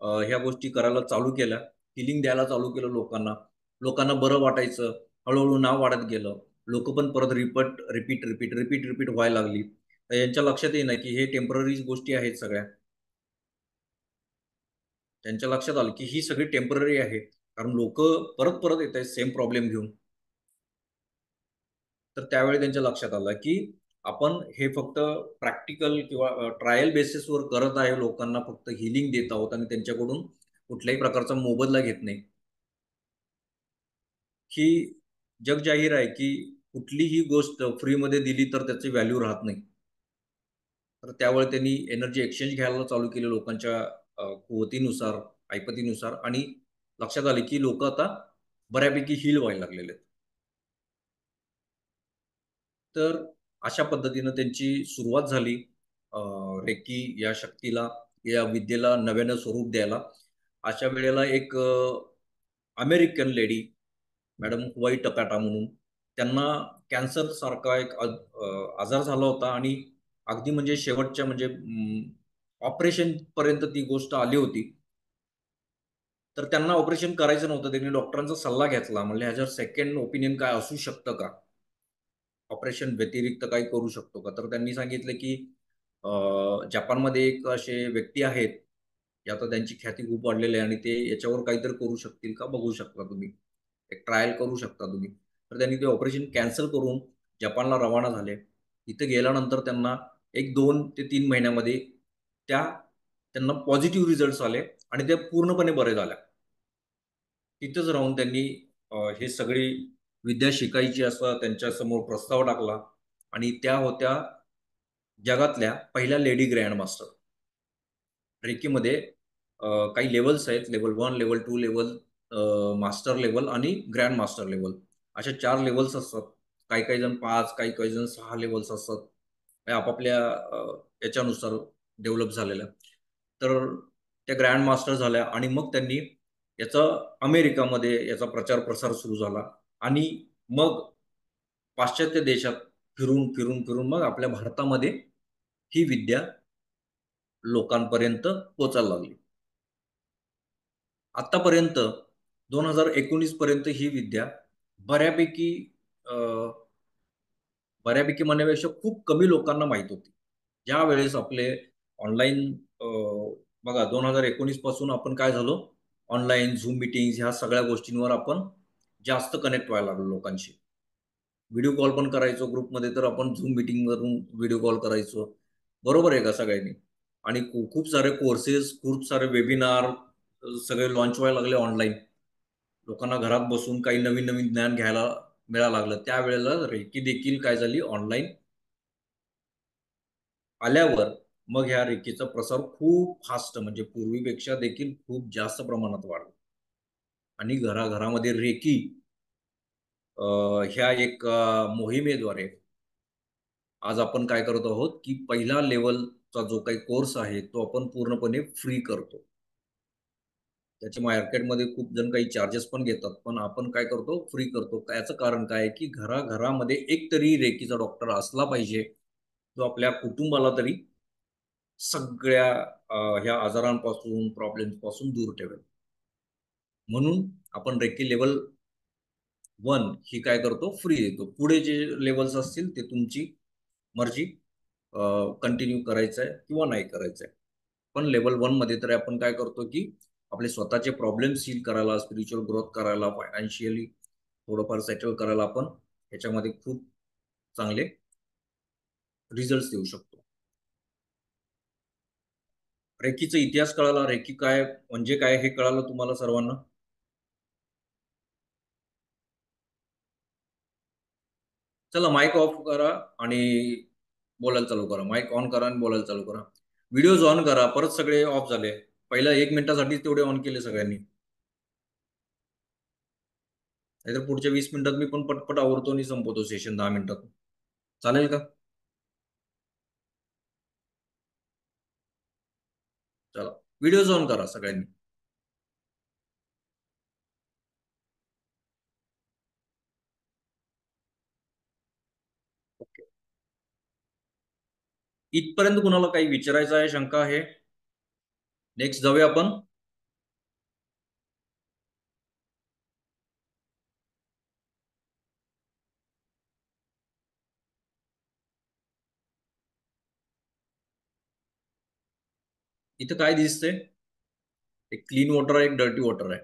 ह्या गोष्टी करायला चालू केल्या. हीलिंग द्यायला चालू केलं लोकांना. लोकांना बरं वाटायचं. हळू नाव वाढत गेलं. लोकं पण परत रिपीट व्हायला लागली. तर यांच्या लक्षात येईना की हे टेम्पररी गोष्टी आहेत सगळ्या. त्यांच्या लक्षात आलं की ही सगळी टेम्पररी आहे. कारण लोकं परत येतायत सेम प्रॉब्लेम घेऊन. तर त्यावेळी त्यांच्या लक्षात आलं की आपण हे फक्त प्रॅक्टिकल किंवा ट्रायल बेसिसवर करत आहे. लोकांना फक्त हीलिंग देत आहोत आणि त्यांच्याकडून कुठल्याही प्रकारचा मोबदला घेत नाही. ही जग जाहीर आहे की कुठलीही गोष्ट फ्रीमध्ये दिली तर त्याची व्हॅल्यू राहत नाही. तर त्यावेळी त्यांनी एनर्जी एक्सचेंज घ्यायला चालू केलं लोकांच्या कुवतीनुसार, ऐपतीनुसार आणि लक्षात आले की लोकं आता बऱ्यापैकी हील व्हायला लागलेले आहेत. तर अशा पद्धतीनं त्यांची सुरुवात झाली रेकी या शक्तीला, या विद्येला नव्यानं स्वरूप द्यायला. अशा वेळेला एक अमेरिकन लेडी मॅडम हुआई टपाटा म्हणून, त्यांना कॅन्सरसारखा एक आजार झाला होता आणि अगदी म्हणजे शेवटच्या म्हणजे ऑपरेशनपर्यंत ती गोष्ट आली होती. तर त्यांना ऑपरेशन करायचं नव्हतं. त्यांनी डॉक्टरांचा सल्ला घेतला. म्हणले ह्याच्यावर सेकंड ओपिनियन काय असू शकतं का? ऑपरेशन व्यतिरिक्त काही करू शकतो का? तर त्यांनी सांगितलं की जपानमध्ये एक असे व्यक्ती आहेत, की आता त्यांची ख्याती खूप वाढलेली आहे आणि ते याच्यावर काहीतरी करू शकतील का? बघू शकता तुम्ही. एक ट्रायल करू शकता तुम्ही. तर त्यांनी ते ऑपरेशन कॅन्सल करून जपानला रवाना झाले. इथं गेल्यानंतर त्यांना 1-2 ते 3 महिन्यामध्ये त्यांना पॉझिटिव्ह रिझल्ट्स आले आणि ते पूर्णपणे बरे झाल्या. तिथंच राहून त्यांनी हे सगळी विद्या शिकायची असा त्यांच्यासमोर प्रस्ताव टाकला आणि त्या होत्या जगातल्या पहिल्या लेडी ग्रँड मास्टर. रेकीमध्ये काही लेव्हल्स आहेत. Level 1, level 2, level master level आणि ग्रँड मास्टर लेव्हल अशा 4 लेव्हल्स असतात. काही जण 5, काही जण 6 लेव्हल्स असतात. आपापल्या याच्यानुसार डेव्हलप झालेल्या. तर त्या ग्रँड मास्टर झाल्या आणि मग त्यांनी याचा अमेरिकामध्ये याचा प्रचार प्रसार सुरू झाला आणि मग पाश्चात्य देशात फिरून मग आपल्या भारतामध्ये ही विद्या लोकांपर्यंत पोहोचायला लागली. आतापर्यंत 2019 पर्यंत ही विद्या बऱ्यापैकी म्हणण्यापेक्षा खूप कमी लोकांना माहित होती. ज्यावेळेस आपले ऑनलाईन बघा 2019 पासून आपण काय झालो, ऑनलाईन झूम मीटिंग्स ह्या सगळ्या गोष्टींवर आपण जास्त कनेक्ट व्हायला लागलो लोकांशी. व्हिडिओ कॉल पण करायचो ग्रुपमध्ये, तर आपण झूम मीटिंगवरून व्हिडिओ कॉल करायचो. बरोबर आहे का सगळ्यांनी? आणि खूप सारे कोर्सेस, खूप सारे वेबिनार सगळे लॉन्च व्हायला लागले ऑनलाईन. लोकांना घरात बसून काही नवीन ज्ञान घ्यायला मिळायला लागलं. त्यावेळेला रेकी देखील काय झाली, ऑनलाईन आल्यावर मग ह्या रेकीचा प्रसार खूप फास्ट म्हणजे पूर्वीपेक्षा देखील खूप जास्त प्रमाणात वाढला आणि घराघरामध्ये रेकी ह्या एक मोहिमेद्वारे आज आपण काय करत आहोत, की पहिला लेव्हलचा जो काही कोर्स आहे तो आपण पूर्णपणे फ्री करतो. त्याच्या मार्केटमध्ये खूप जण काही चार्जेस पण घेतात, पण आपण काय करतो, फ्री करतो. याचं कारण काय आहे, की घराघरामध्ये एक तरी रेकीचा डॉक्टर असला पाहिजे, जो आपल्या कुटुंबाला तरी सगळ्या ह्या आजारांपासून, प्रॉब्लेम्सपासून दूर ठेवेल. म्हणून आपण रेकी लेव्हल 1 ही काय करतो, फ्री देतो. पुढे जे लेव्हल्स असतील ते तुमची मर्जी, कंटिन्यू करायचं आहे किंवा नाही करायचं आहे. पण लेव्हल 1 मध्ये तर आपण काय करतो, की आपले स्वतःचे प्रॉब्लेम्स हील करायला, स्पिरिच्युअल ग्रोथ करायला, फायनान्शियली थोडंफार सेटल करायला आपण याच्यामध्ये खूप चांगले रिझल्ट्स देऊ शकतो. रेकीचा इतिहास कळाला, रेकी काय म्हणजे काय हे कळालं तुम्हाला सर्वांना? चला माईक ऑफ करा आणि बोलायला चालू करा. माईक ऑन करा आणि बोलायला चालू करा. व्हिडिओज ऑन करा. परत सगळे ऑफ झाले. पहिल्या 1 मिनिटासाठी तेवढे ऑन केले सगळ्यांनी. नाहीतर पुढच्या 20 मिनिटात मी पण पटपट आवरतो आणि संपवतो सेशन 10 मिनिटात. चालेल का? चला व्हिडिओज ऑन करा सगळ्यांनी. ओके. इथपर्यंत कुणाला काही विचारायचं आहे, शंका आहे? नेक्स्ट जाऊया आपण. इथं काय दिसतंय? एक क्लीन वॉटर आहे, एक डर्टी वॉटर आहे.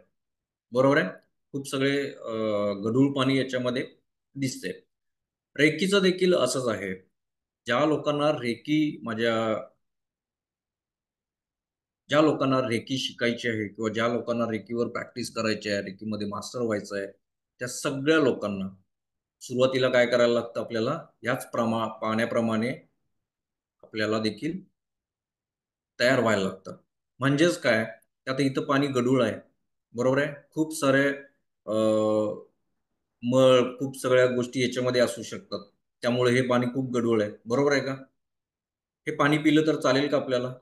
बरोबर आहे? खूप सगळे गढूळ पाणी याच्यामध्ये दिसते. रेकीचं देखील असंच आहे. ज्या लोकांना रेकी शिकायची आहे किंवा ज्या लोकांना रेकीवर प्रॅक्टिस करायची आहे, रेकीमध्ये मास्टर व्हायचं आहे, त्या सगळ्या लोकांना सुरुवातीला काय करायला लागतं, आपल्याला याच पाण्याप्रमाणे आपल्याला देखील तयार व्हायला लागतं. म्हणजेच काय, आता इथं पाणी गढूळ आहे. बरोबर आहे? खूप सारे मळ, खूप सगळ्या गोष्टी याच्यामध्ये असू शकतात. त्यामुळे हे पाणी खूप गढूळ आहे. बरोबर आहे का? हे पाणी पिलं तर चालेल का आपल्याला?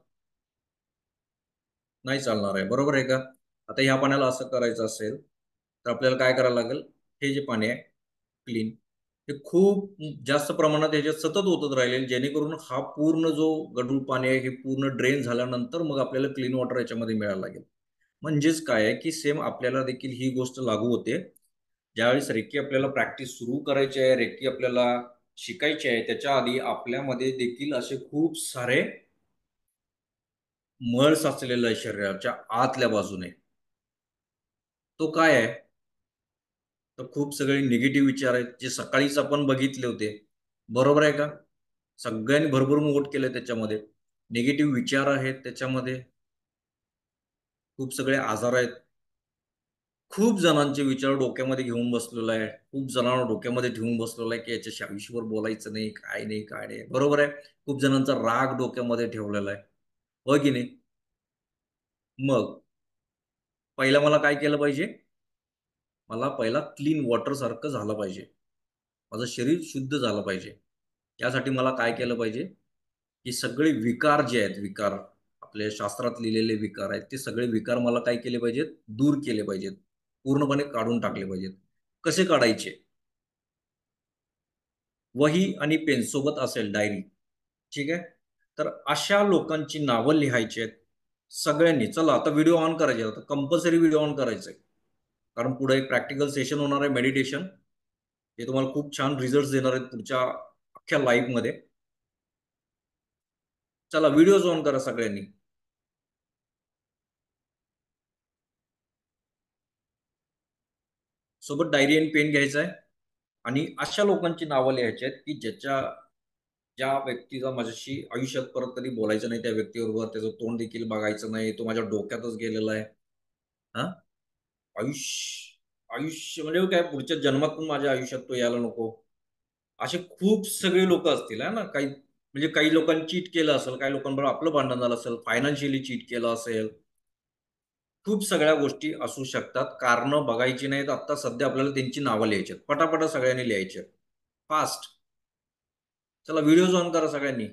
नाही चालणार आहे. बरोबर आहे का? आता ह्या पाण्याला असं करायचं असेल, तर आपल्याला काय करायला लागेल? हे जे पाणी आहे क्लीन, हे खूप जास्त प्रमाणात ह्याच्यात सतत ओतत राहील, जेणेकरून हा पूर्ण जो गढूळ पाणी आहे, हे पूर्ण ड्रेन झाल्यानंतर मग आपल्याला क्लीन वॉटर याच्यामध्ये मिळायला लागेल. म्हणजेच काय आहे, की सेम आपल्याला देखील ही गोष्ट लागू होते. ज्यावेळेस रेकी आपल्याला प्रॅक्टिस सुरू करायची आहे, रेकी आपल्याला शिकायची आहे, त्याच्या आधी आपल्यामध्ये देखील असे खूप सारे मळ साचलेला आहे शरीराच्या आतल्या बाजूने. तो काय आहे? तर खूप सगळे निगेटिव्ह विचार आहेत, जे सकाळीच आपण बघितले होते. बरोबर आहे का? सगळ्यांनी भरभरून वोट केले त्याच्यामध्ये. निगेटिव्ह विचार आहेत त्याच्यामध्ये, खूप सगळे आजार आहेत. खूप जणांचे विचार डोक्यामध्ये घेऊन बसलेला आहे. खूप जणांना डोक्यामध्ये ठेवून बसलेला आहे, की याच्याशी आयुष्यभर बोलायचं नाही, काय नाही, काय नाही. बरोबर आहे. खूप जणांचा राग डोक्यामध्ये ठेवलेला आहे. होय की नाही? मग पहिला मला काय केलं पाहिजे? मला पहिला क्लीन वॉटर सारखं झालं पाहिजे. माझं शरीर शुद्ध झालं पाहिजे. त्यासाठी मला काय केलं पाहिजे? की सगळे विकार जे आहेत, विकार आपल्या शास्त्रात लिहिलेले विकार आहेत, ते सगळे विकार मला काय केले पाहिजेत? दूर केले पाहिजेत. पूर्णपणे काढून टाकले पाहिजेत. कसे काढायचे? वही आणि पेन सोबत असेल, डायरी. ठीक आहे? तर अशा लोकांची नावं लिहायची आहेत सगळ्यांनी. चला आता व्हिडिओ ऑन करायचे. आता कंपल्सरी व्हिडिओ ऑन करायचा आहे. कारण पुढे एक प्रॅक्टिकल सेशन होणार आहे, मेडिटेशन. ते तुम्हाला खूप छान रिझल्ट्स देणार आहेत पुढच्या अख्ख्या लाईफमध्ये. चला व्हिडिओज ऑन करा सगळ्यांनी. सोबत डायरी आणि पेन घ्यायचा आहे आणि अशा लोकांची नावं लिहायची आहेत की ज्या व्यक्तीचा माझ्याशी आयुष्यात परत कधी बोलायचं नाही, त्या व्यक्तीबरोबर त्याचं तोंड देखील बघायचं नाही, तो माझ्या डोक्यातच गेलेला आहे. हा, आयुष्य म्हणजे काय, पुढच्या जन्मात पण माझ्या आयुष्यात तो यायला नको. असे खूप सगळे लोक असतील ना. काही म्हणजे काही लोकांनी चीट केलं असेल, काही लोकांबरोबर आपलं भांडण झालं असेल, फायनान्शियली चीट केलं असेल. खूप सगळ्या गोष्टी असू शकतात. कारणं बघायची नाहीत. आता सध्या आपल्याला त्यांची नावं लिहायची आहेत. पटापटा सगळ्यांनी लिहायची आहेत. फास्ट. चला व्हिडिओज ऑन करा सगळ्यांनी.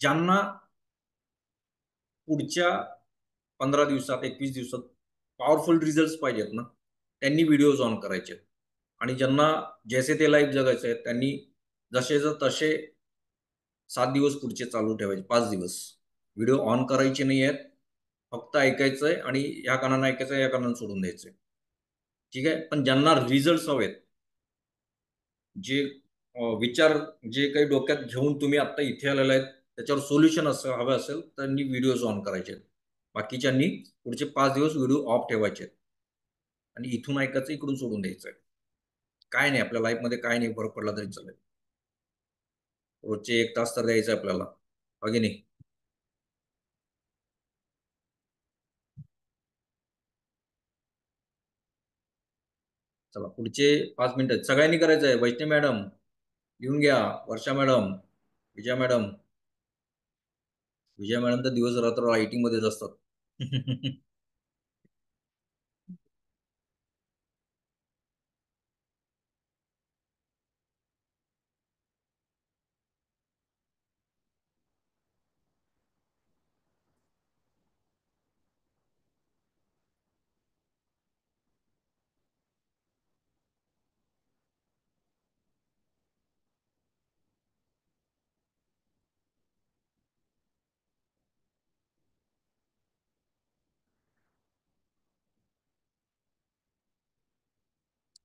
ज्यांना पुढच्या 15 दिवसात, 21 दिवसात पॉवरफुल रिझल्ट्स पाहिजेत ना, त्यांनी व्हिडिओज ऑन करायचे. आणि ज्यांना जैसे ते लाईफ जगायचे आहेत, त्यांनी जसे तसे 7 दिवस पुढचे चालू ठेवायचे, 5 दिवस. व्हिडिओ ऑन करायचे नाही आहेत. फक्त ऐकायचंय आणि या कानानं ऐकायचं, या कानानं सोडून द्यायचंय. ठीक आहे? पण ज्यांना रिझल्ट्स हवेत, जे विचार जे काही डोक्यात घेऊन तुम्ही आता इथे आलेले आहेत, त्याच्यावर सोल्युशन हवं असेल, तर त्यांनी व्हिडिओज ऑन करायचे. बाकीच्यांनी पुढचे 5 दिवस व्हिडिओ ऑफ ठेवायचे आणि इथून ऐकायचं, इकडून सोडून द्यायचंय. काय नाही, आपल्या लाईफमध्ये काय नाही, फरक पडला तरी चालेल. रोजचे 1 तास तर द्यायचं आपल्याला, हो की नाही? चला पुढचे 5 मिनिटं सगळ्यांनी करायचं आहे. वैष्णवी मॅडम लिहून घ्या, Varsha madam, Vijaya madam. Vijaya madam तर दिवस रात्र रायटिंग मध्येच असतात.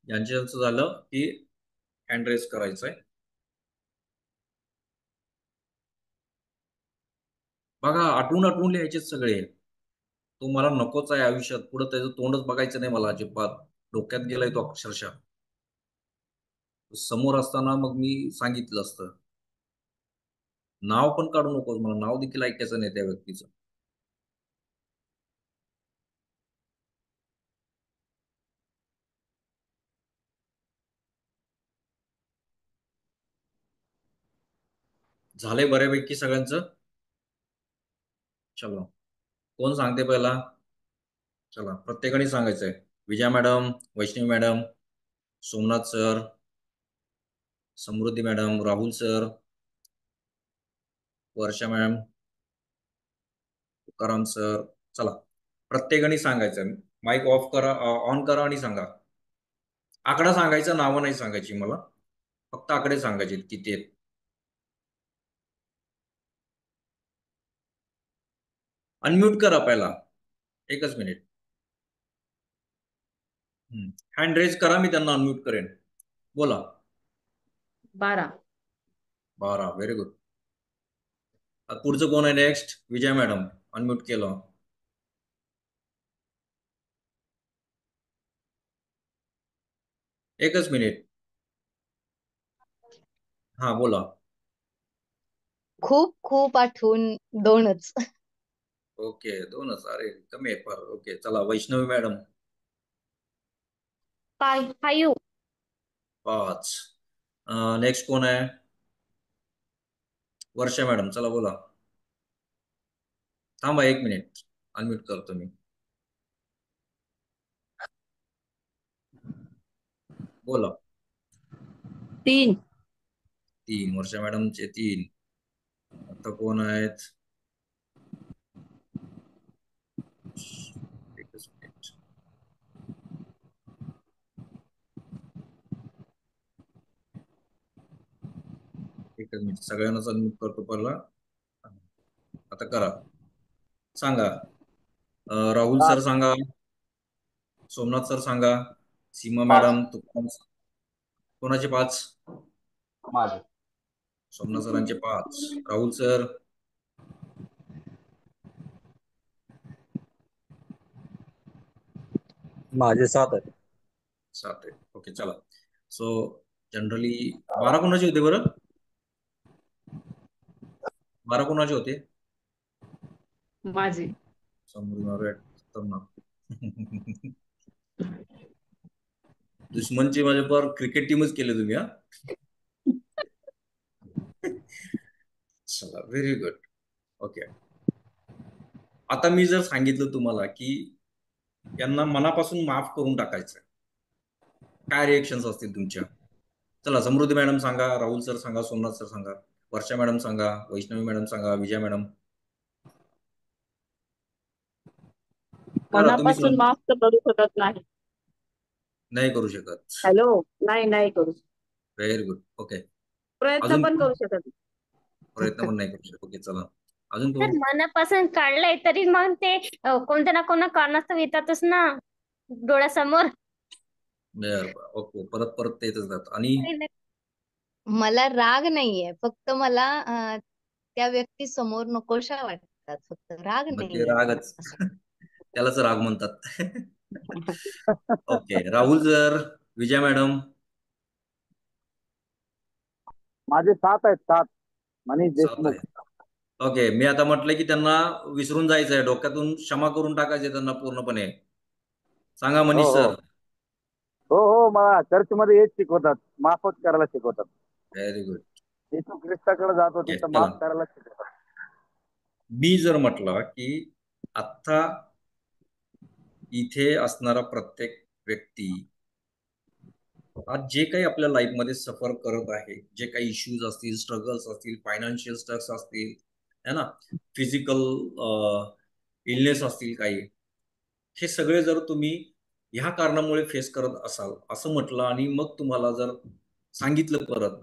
यांचं झालं की हँड रेस करायचंय. बघा, आठवून आठवून लिहायचे सगळे. तो मला नकोच आहे आयुष्यात, पुढे त्याचं तोंडच बघायचं नाही मला अजिबात. डोक्यात गेलाय तो अक्षरशः. समोर असताना मग मी सांगितलं असतं. नाव पण काढू नकोस, मला नाव देखील ऐकायचं नाही त्या व्यक्तीचं. झालंय बऱ्यापैकी सगळ्यांचं. चलो, कोण सांगते पहिला? चला प्रत्येकाने सांगायचंय. Vijaya madam, Vaishnavi madam, Somnath sir, Samruddhi madam, Rahul sir, Varsha ma'am, Tukaram sir. चला प्रत्येकाने सांगायचं. माईक ऑफ करा, ऑन करा आणि सांगा. आकडा सांगायचा, नावं नाही सांगायची मला. फक्त आकडे सांगायचे किती आहेत. अनम्यूट करा पहिला. एकच मिनिट. हँड रेज करा, मी त्यांना अनम्यूट करेन. बोला. 12. 12. Very good. पुढचं कोण आहे नेक्स्ट? विजय मॅडम, अनम्यूट केलं. एकच मिनिट. हा बोला. खूप खूप आठवून 2च. ओके, 2च. अरे कमी आहे फार. ओके चला, वैष्णवी मॅडम. 5. 5. नेक्स्ट कोण आहे? वर्षा मॅडम, चला बोला. थांबा 1 मिनिट, अनम्यूट करतो मी. बोला. 3. 3. वर्षा मॅडमचे 3. आता कोण आहेत? एकच मिनिट. एकच मिनिट, सगळ्यांनाच अनम्यूट करतो पहिला. आता करा, सांगा. राहुल सर सांगा, सोमनाथ सर सांगा, सीमा मॅडम, कोणाचे 5? माझे. सोमनाथ सरांचे 5. राहुल सर? माझे 7 आहेत. 7 आहे. ओके चला. सो जनरली 12 कोणाचे होते बरं? 12 कोणाचे होते? माझे. दुश्मनचे माझे पर क्रिकेट टीमच केले तुम्ही, हा. चला, व्हेरी गुड. ओके, आता मी जर सांगितलं तुम्हाला की यांना मनापासून माफ करून टाकायचं, काय रिएक्शन्स असतील तुमच्या? चला, समृद्धी मॅडम सांगा, राहुल सर सांगा, सोमनाथ सर सांगा, वर्षा मॅडम सांगा, वैष्णवी मॅडम सांगा, विजया मॅडम. करा तुम्ही. मनापासून माफ तर करू शकत नाही. नाही करू शकत. हॅलो, नाही करू. Very good. ओके, प्रयत्न अजून पण करू शकत नाही. प्रयत्न पण नाही करू शकत. ओके चला, अजून तर कोण? मनापासून काढलंय तरी मग ते कोणत्या ना कोणत्या कारणास्तव येतातच ना डोळ्यासमोर. ओके, परत परत तेच जात. आणि मला राग नाहीये, फक्त मला त्या व्यक्ती समोर नकोशा वाटतात, फक्त राग मग ते नाहीये मला रागच. असं. त्यालाच राग म्हणतात. Okay, Rahul sir, Vijaya madam. माझे 7 आहेत. 7. मनीष 7 देशमुख. आहे. ओके, मी आता म्हटलं की त्यांना विसरून जायचंय, डोक्यातून क्षमा करून टाकायचे त्यांना पूर्णपणे. सांगा हो मनीष हो सर. हो हो मला चर्चमध्ये हेच शिकवतात, माफच करायला शिकवतात. Very good. येशू ख्रिस्ताकडे जातो येस, तिथं चला. माफ करायला शिकवतात. मी जर म्हटलं की आता इथे असणारा प्रत्येक व्यक्ती आज जे काही आपल्या लाईफमध्ये सफर करत आहे, जे काही इश्यूज असतील, स्ट्रगल्स असतील, फायनान्शियल स्ट्रगल्स असतील, है ना, फिजिकल इलनेस असतील काही, हे सगळे जर तुम्ही ह्या कारणामुळे फेस करत असाल असं म्हटलं आणि मग तुम्हाला जर सांगितलं परत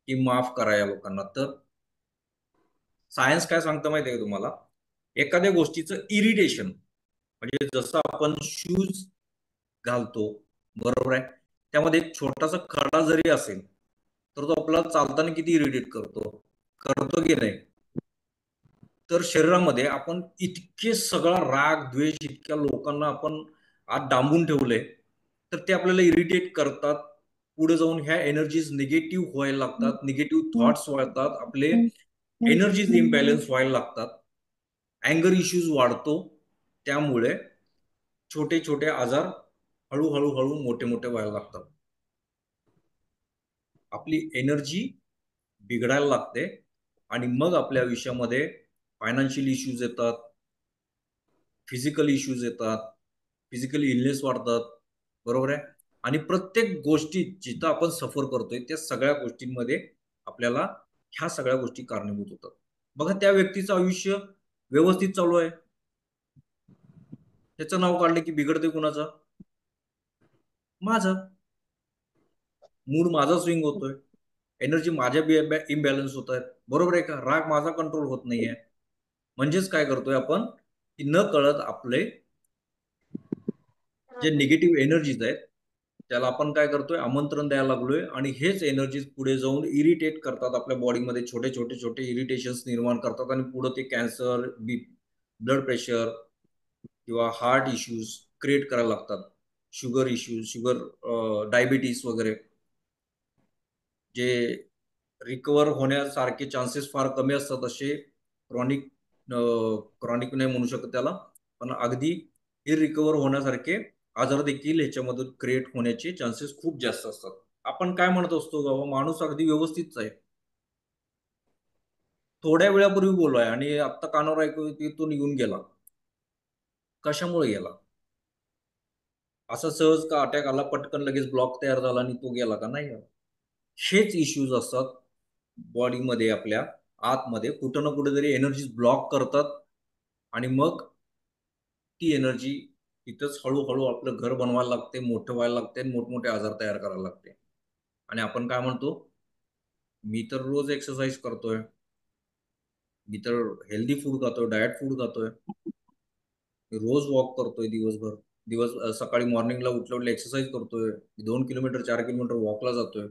की माफ करा या लोकांना, तर सायन्स काय सांगतं माहिती आहे का तुम्हाला? एखाद्या गोष्टीचं इरिटेशन, म्हणजे जसं आपण शूज घालतो, बरोबर आहे, त्यामध्ये एक छोटासा खडा जरी असेल तर तो आपल्याला चालताना किती इरिटेट करतो, करतो की नाही? तर शरीरामध्ये आपण इतके सगळा राग द्वेष इतक्या लोकांना आपण आत डांबून ठेवले, तर ते आपल्याला इरिटेट करतात. पुढे जाऊन ह्या एनर्जीज निगेटिव्ह व्हायला लागतात, निगेटिव्ह थॉट्स वाढतात, आपले एनर्जीज इम्बॅलन्स व्हायला लागतात, अँगर इश्यूज वाढतो. त्यामुळे छोटे छोटे आजार हळूहळू हळू मोठे मोठे व्हायला लागतात. आपली एनर्जी बिघडायला लागते आणि मग आपल्या आयुष्यामध्ये फायनान्शियल इश्यूज येतात, फिजिकल इश्यूज येतात, फिजिकल इलनेस वाढतात, बरोबर आहे. आणि प्रत्येक गोष्टीत जिथं आपण सफर करतोय त्या सगळ्या गोष्टींमध्ये आपल्याला ह्या सगळ्या गोष्टी कारणीभूत होतात. बघा, त्या व्यक्तीचं आयुष्य व्यवस्थित चालू आहे, त्याचं नाव काढलं की बिघडते कुणाचं? माझं. मूड माझा स्विंग होतोय, एनर्जी माझ्या इम्बॅलन्स होत आहेत, बरोबर आहे का? राग माझा कंट्रोल होत नाहीये. म्हणजेच काय करतोय आपण की न कळत आपले जे निगेटिव्ह एनर्जीज आहेत त्याला आपण काय करतोय, आमंत्रण द्यायला लागलोय, आणि हेच एनर्जीज पुढे जाऊन इरिटेट करतात, आपल्या बॉडीमध्ये छोटे छोटे छोटे इरिटेशन्स निर्माण करतात आणि पुढे ते कॅन्सर, ब्लड प्रेशर किंवा हार्ट इश्यूज क्रिएट करायला लागतात, शुगर इश्यूज, डायबिटीस वगैरे, जे रिकवर होण्यासारखे चान्सेस फार कमी असतात असे क्रॉनिक क्रॉनिक नाही म्हणू शकत त्याला, पण अगदी रिकवर होण्यासारखे आजार देखील ह्याच्यामधून क्रिएट होण्याचे चान्सेस खूप जास्त असतात. आपण काय म्हणत असतो बाबा माणूस अगदी व्यवस्थितच आहे, थोड्या वेळापूर्वी बोललोय आणि आता कानावर ऐकू तो निघून गेला. कशामुळे गेला? असं सहज का अटॅक आला, पटकन लगेच ब्लॉक तयार झाला आणि तो गेला का? नाही. हेच इश्यूज असतात बॉडीमध्ये, आपल्या आतमध्ये कुठं ना कुठेतरी एनर्जी ब्लॉक करतात आणि मग ती एनर्जी तिथंच हळूहळू आपलं घर बनवायला लागते, मोठं व्हायला लागते, मोठमोठे आजार तयार करायला लागते. आणि आपण काय म्हणतो, मी तर रोज एक्सरसाइज करतोय, मी तर हेल्दी फूड खातोय, डाएट फूड खातोय, रोज वॉक करतोय दिवस सकाळी मॉर्निंगला उठल्या एक्सरसाइज करतोय, 2 किलोमीटर 4 किलोमीटर वॉकला जातोय.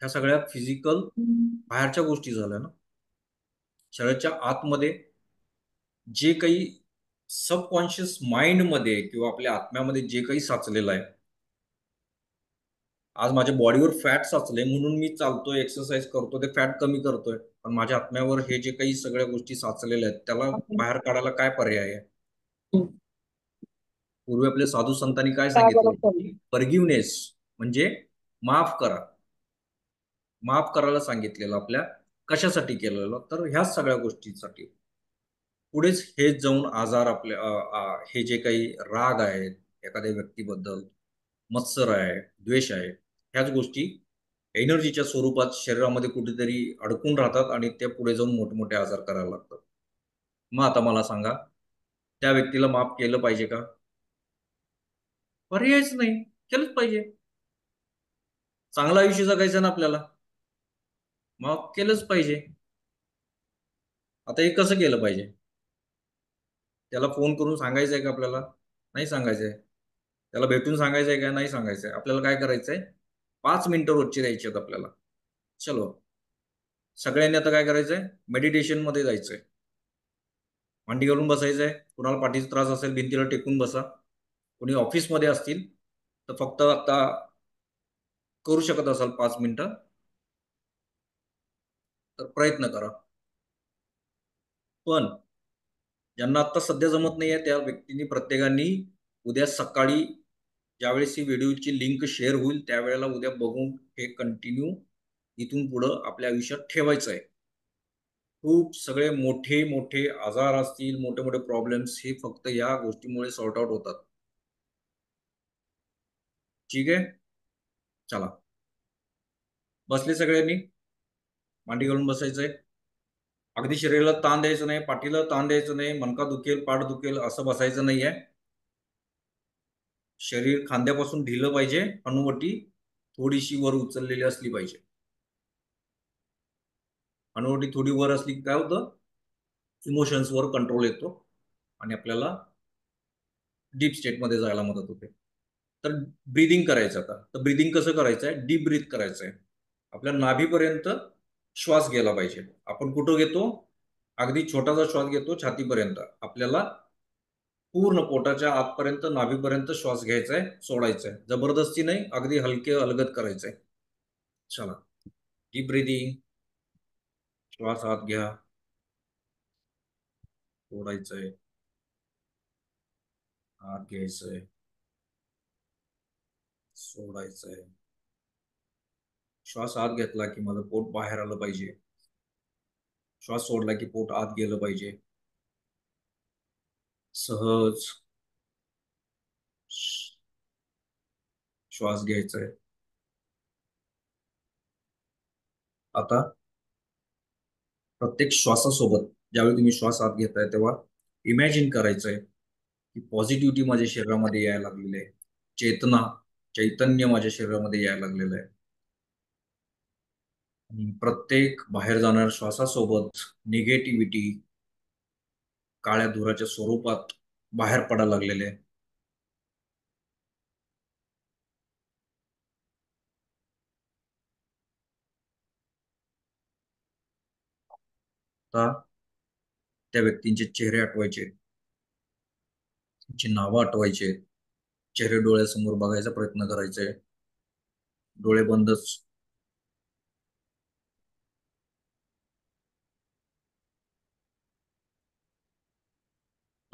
ह्या सगळ्या फिजिकल बाहेरच्या गोष्टी झाल्या ना. शरीराच्या आतमध्ये जे काही सबकॉन्शियस माइंडमध्ये किंवा आपल्या आत्म्यामध्ये जे काही साचलेलं आहे, आज माझ्या बॉडीवर फॅट साचले म्हणून मी चालतोय, एक्सरसाइज करतो, ते फॅट कमी करतोय, पण माझ्या आत्म्यावर हे जे काही सगळ्या गोष्टी साचलेल्या आहेत त्याला बाहेर काढायला काय पर्याय आहे? पूर्वी आपल्या साधू संतांनी काय सांगितलं? फॉरगिव्हनेस म्हणजे माफ करा. माफ करायला सांगितलेलं आपल्या कशासाठी केलेलं? तर ह्याच सगळ्या गोष्टींसाठी. पुढेच हे जाऊन आजार आपल्या हे जे काही राग आहेत एखाद्या व्यक्तीबद्दल, मत्सर आहे, द्वेष आहे, ह्याच गोष्टी एनर्जीच्या स्वरूपात शरीरामध्ये कुठेतरी अडकून राहतात आणि ते पुढे जाऊन मोठमोठे आजार करायला लागतात. मग आता मला सांगा, त्या व्यक्तीला माफ केलं पाहिजे का? पर्यायच नाही, केलंच पाहिजे. चांगलं आयुष्य जगायचं ना आपल्याला, माफ केलंच पाहिजे. आता हे कसं केलं पाहिजे? त्याला फोन करून सांगायचंय का आपल्याला? नाही सांगायचंय. त्याला भेटून सांगायचंय का? नाही सांगायचंय. आपल्याला काय करायचंय? 5 मिनिटं रोजची द्यायची आहेत आपल्याला. चलो, सगळ्यांनी आता काय करायचंय? मेडिटेशन मध्ये जायचंय. मांडी घालून बसायचंय. कुणाला पाठीचा त्रास असेल भिंतीला टेकून बसा. कोणी ऑफिसमध्ये असतील तर फक्त आता करू शकत असाल 5 मिनिटं तर प्रयत्न करा. पण ज्यांना आता सध्या जमत नाहीये त्या व्यक्तींनी प्रत्येकाने उद्या सकाळी ज्यावेळेस ही व्हिडिओची लिंक शेअर होईल त्यावेळेला उद्या बघून हे कंटिन्यू इथून पुढं आपल्या आयुष्यात ठेवायचं आहे. खूप सगळे मोठे मोठे आजार असतील, मोठे मोठे प्रॉब्लेम्स हे फक्त या गोष्टीमुळे सॉर्ट आउट होतात. ठीक आहे, चला बसले सगळ्यांनी, मांडी घालून बसायचंय. अगदी शरीराला ताण द्यायचं नाही, पाठीला ताण द्यायचं नाही, मनका दुखेल, पाठ दुखेल असं बसायचं नाहीये. शरीर खांद्यापासून ढिलं पाहिजे, हनुवटी थोडीशी वर उचललेली असली पाहिजे. हनुवटी थोडी वर असली काय होतं? इमोशन्सवर कंट्रोल येतो आणि आपल्याला डीप स्टेटमध्ये जायला मदत होते. तर ब्रीदिंग करायचं आता. तर ब्रीदिंग कसं करायचं आहे? डीप ब्रीथ करायचं आहे. आपल्या नाभीपर्यंत श्वास गेला पाहिजे. आपण कुठं घेतो? अगदी छोटासा श्वास घेतो छातीपर्यंत. आपल्याला पूर्ण पोटाच्या आतपर्यंत नाभीपर्यंत श्वास घ्यायचा आहे, सोडायचा आहे. जबरदस्ती नाही, अगदी हलके अलगद करायचंय. चला, डीप ब्रीदिंग. श्वास आत घ्या, सोडायचंय, आत घ्यायचंय, सोडायचंय. श्वास आत घेतला की माझं पोट बाहेर आलं पाहिजे. श्वास सोडला की पोट आत गेलं पाहिजे. सहज श्वास घ्यायचा आहे. आता प्रत्येक श्वासासोबत ज्यावेळी तुम्ही श्वास आत घेताय तेव्हा इमॅजिन करायचंय की पॉझिटिव्हिटी माझ्या शरीरामध्ये यायला लागलेली आहे, चैतन्य माझ्या शरीरामध्ये यायला लागलेलं आहे. आणि प्रत्येक बाहेर जाणाऱ्या श्वासासोबत निगेटिव्हिटी काळ्या धुराच्या स्वरूपात बाहेर पडायला लागलेले आहे. आता त्या व्यक्तींचे चेहरे आठवायचे, त्यांची नावं आठवायचे, चेहरे डोळ्यासमोर बघायचा प्रयत्न करायचे, डोळे बंदच.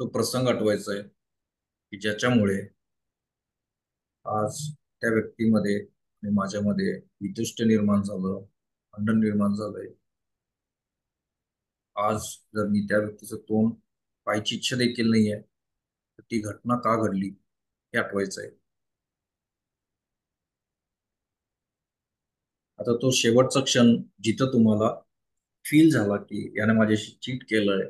तो प्रसंग आठवायचा आहे की ज्याच्यामुळे आज त्या व्यक्तीमध्ये आणि माझ्यामध्ये वितुष्ट निर्माण झालं, भांडण निर्माण झालंय. आज जर मी त्या व्यक्तीचं तोंड पाहायची इच्छा देखील नाहीये, तर ती घटना का घडली हे आठवायचं आहे. आता तो शेवटचा क्षण जिथं तुम्हाला फील झाला की याने माझ्याशी चीट केलंय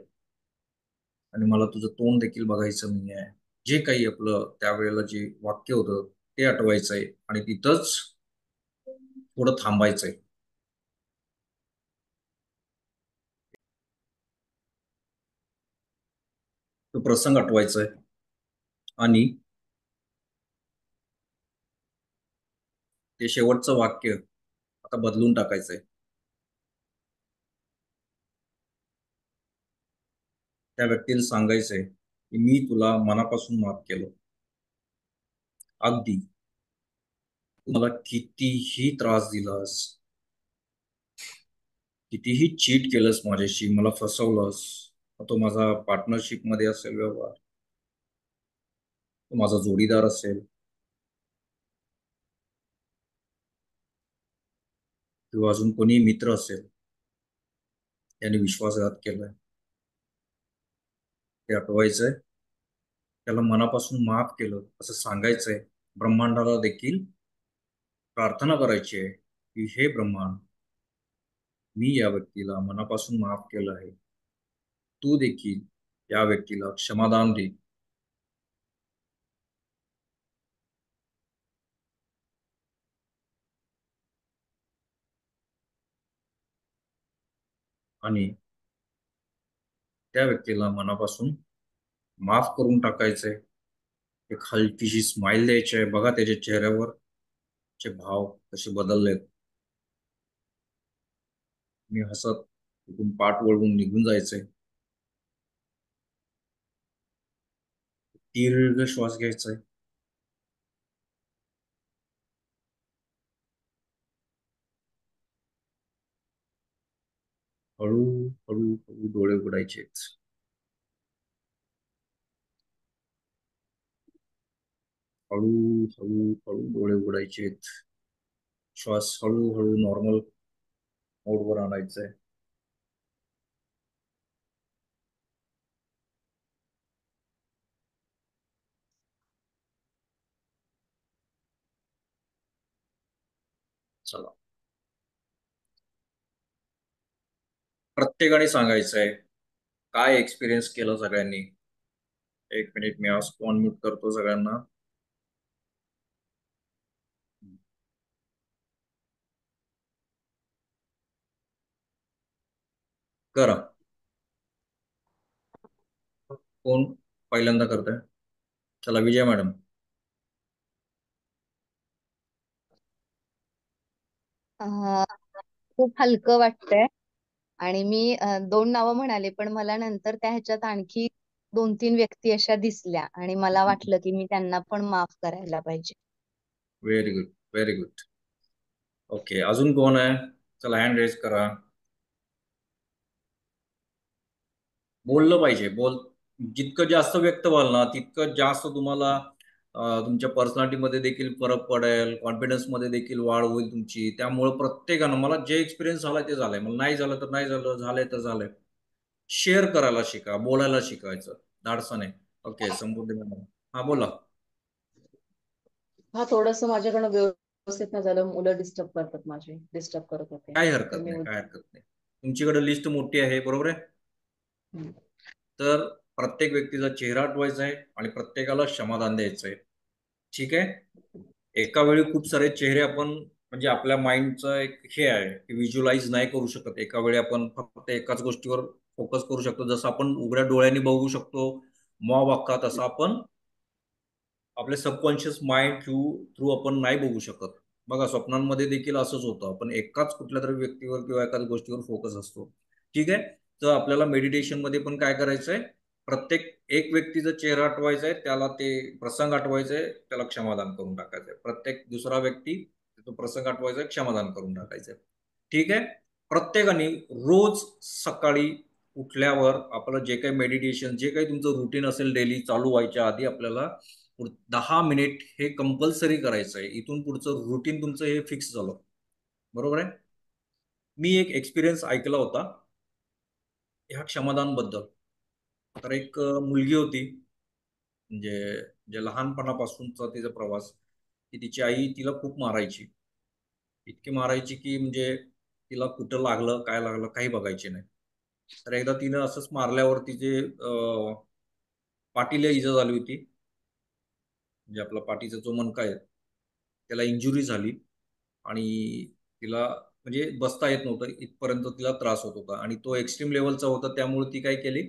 आणि मला तुझं तोंड देखील बघायचं नाहीये, जे काही आपलं त्यावेळेला जे वाक्य होतं ते आठवायचंय आणि तिथंच थोडं थांबायचंय. तो प्रसंग आठवायचा आहे आणि ते शेवटचं वाक्य आता बदलून टाकायचंय. त्या व्यक्तीला सांगायचंय की मी तुला मनापासून माफ केलं. अगदी मला कितीही त्रास दिलास, कितीही चीट केलंस माझ्याशी, मला फसवलंस, तो माझा पार्टनरशिप मध्ये असेल व्यवहार, तो माझा जोडीदार असेल किंवा अजून कोणी मित्र असेल, त्याने विश्वासघात केलाय, ते आठवायचंय. त्याला मनापासून माफ केलं असं सांगायचंय. ब्रह्मांडाला देखील प्रार्थना करायची आहे की हे ब्रह्मांड, मी या व्यक्तीला मनापासून माफ केलं आहे, तू देखील या व्यक्तीला क्षमादान दे. आणि त्या व्यक्तीला मनापासून माफ करून टाकायचंय. एक हलकीशी स्माइल द्यायची आहे. बघा त्याच्या चेहऱ्यावर चे भाव कसे बदललेत. मी हसत तिथून पाठ वळवून निघून जायचंय. दीर्घ श्वास घ्यायचाय. हळू हळू हळू डोळे उघडायचे. हळू हळू हळू डोळे उघडायचे. श्वास हळूहळू नॉर्मल मोडवर आणायचंय. चला, प्रत्येकाने सांगायचंय काय एक्सपिरियन्स केलं सगळ्यांनी. एक मिनिट, मी आज फोन म्यूट करतो सगळ्यांना. करा. कोण पहिल्यांदा करताय? चला, विजय मॅडम. खूप हलकं वाटतंय आणि मी 2 नावं म्हणाले, पण मला नंतर त्या ह्याच्यात आणखी 2-3 व्यक्ती अशा दिसल्या आणि मला वाटलं की मी त्यांना पण माफ करायला पाहिजे. Very good, very good. Okay, अजून कोण आहे? चला, हँड रेज करा. बोललं पाहिजे. जितकं जास्त व्यक्त व्हाल ना, तितकं जास्त तुम्हाला तुमच्या पर्सनॅलिटीमध्ये देखील फरक पडेल, कॉन्फिडन्समध्ये देखील वाढ होईल तुमची. त्यामुळे प्रत्येकानं, मला जे एक्सपिरियन्स झालाय ते झालंय, मला नाही झालं तर नाही झालं, झालंय तर झालंय. शेअर करायला शिका, बोलायला शिकायचं धाडसाने. ओके, संपूर्ण मॅडम. हा, बोला. हा, थोडस माझ्याकडनं व्यवस्थित नाही झालं, मुलं डिस्टर्ब करत होते. काय हरकत नाही, काय हरकत नाही. तुमच्याकडे लिस्ट मोठी आहे, बरोबर आहे. तर प्रत्येक व्यक्तीचा चेहरा आठवायचा आहे आणि प्रत्येकाला क्षमादान द्यायचं आहे. ठीक आहे. एका वेळी खूप सारे चेहरे आपण, म्हणजे आपल्या माइंडचं एक हे आहे की व्हिज्युअलाइज नाही करू शकत. एका वेळी आपण फक्त एकाच गोष्टीवर फोकस करू शकतो. जसं आपण उघड्या डोळ्यांनी बघू शकतो मॉब अख्खा, तसं आपण आपले सबकॉन्शियस माइंड थ्रू आपण नाही बघू शकत. बघा, स्वप्नांमध्ये देखील असंच होतं. आपण एकाच कुठल्या तरी व्यक्तीवर किंवा एकाच गोष्टीवर फोकस असतो. ठीक आहे. तर आपल्याला मेडिटेशन मध्ये पण काय करायचंय, प्रत्येक एक व्यक्तीचा चेहरा आठवायचा आहे, त्याला ते प्रसंग आठवायचा आहे, त्याला क्षमादान करून टाकायचंय. प्रत्येक दुसरा व्यक्ती तो प्रसंग आठवायचा आहे, क्षमादान करून टाकायचंय. ठीक आहे. प्रत्येकाने रोज सकाळी उठल्यावर आपलं जे काही मेडिटेशन, जे काही तुमचं रुटीन असेल डेली चालू व्हायच्या आधी आपल्याला 10 मिनिट हे कंपल्सरी करायचं आहे. इथून पुढचं रुटीन तुमचं हे फिक्स झालं. बरोबर आहे. मी एक एक्सपिरियन्स ऐकला होता ह्या क्षमादानबद्दल. तर एक मुलगी होती, म्हणजे जे लहानपणापासूनचा तिचा प्रवास, की तिची आई तिला खूप मारायची. इतकी मारायची की म्हणजे तिला कुठं लागलं काय लागलं काही बघायचे नाही. तर एकदा तिनं असंच मारल्यावर तिचे पाठीला इजा झाली होती. म्हणजे आपला पाठीचा जो मणका आहे त्याला इंजुरी झाली आणि तिला म्हणजे बसता येत नव्हतं, इथपर्यंत तिला त्रास होत होता आणि तो एक्स्ट्रीम लेवलचा होता. त्यामुळे ती काय केली,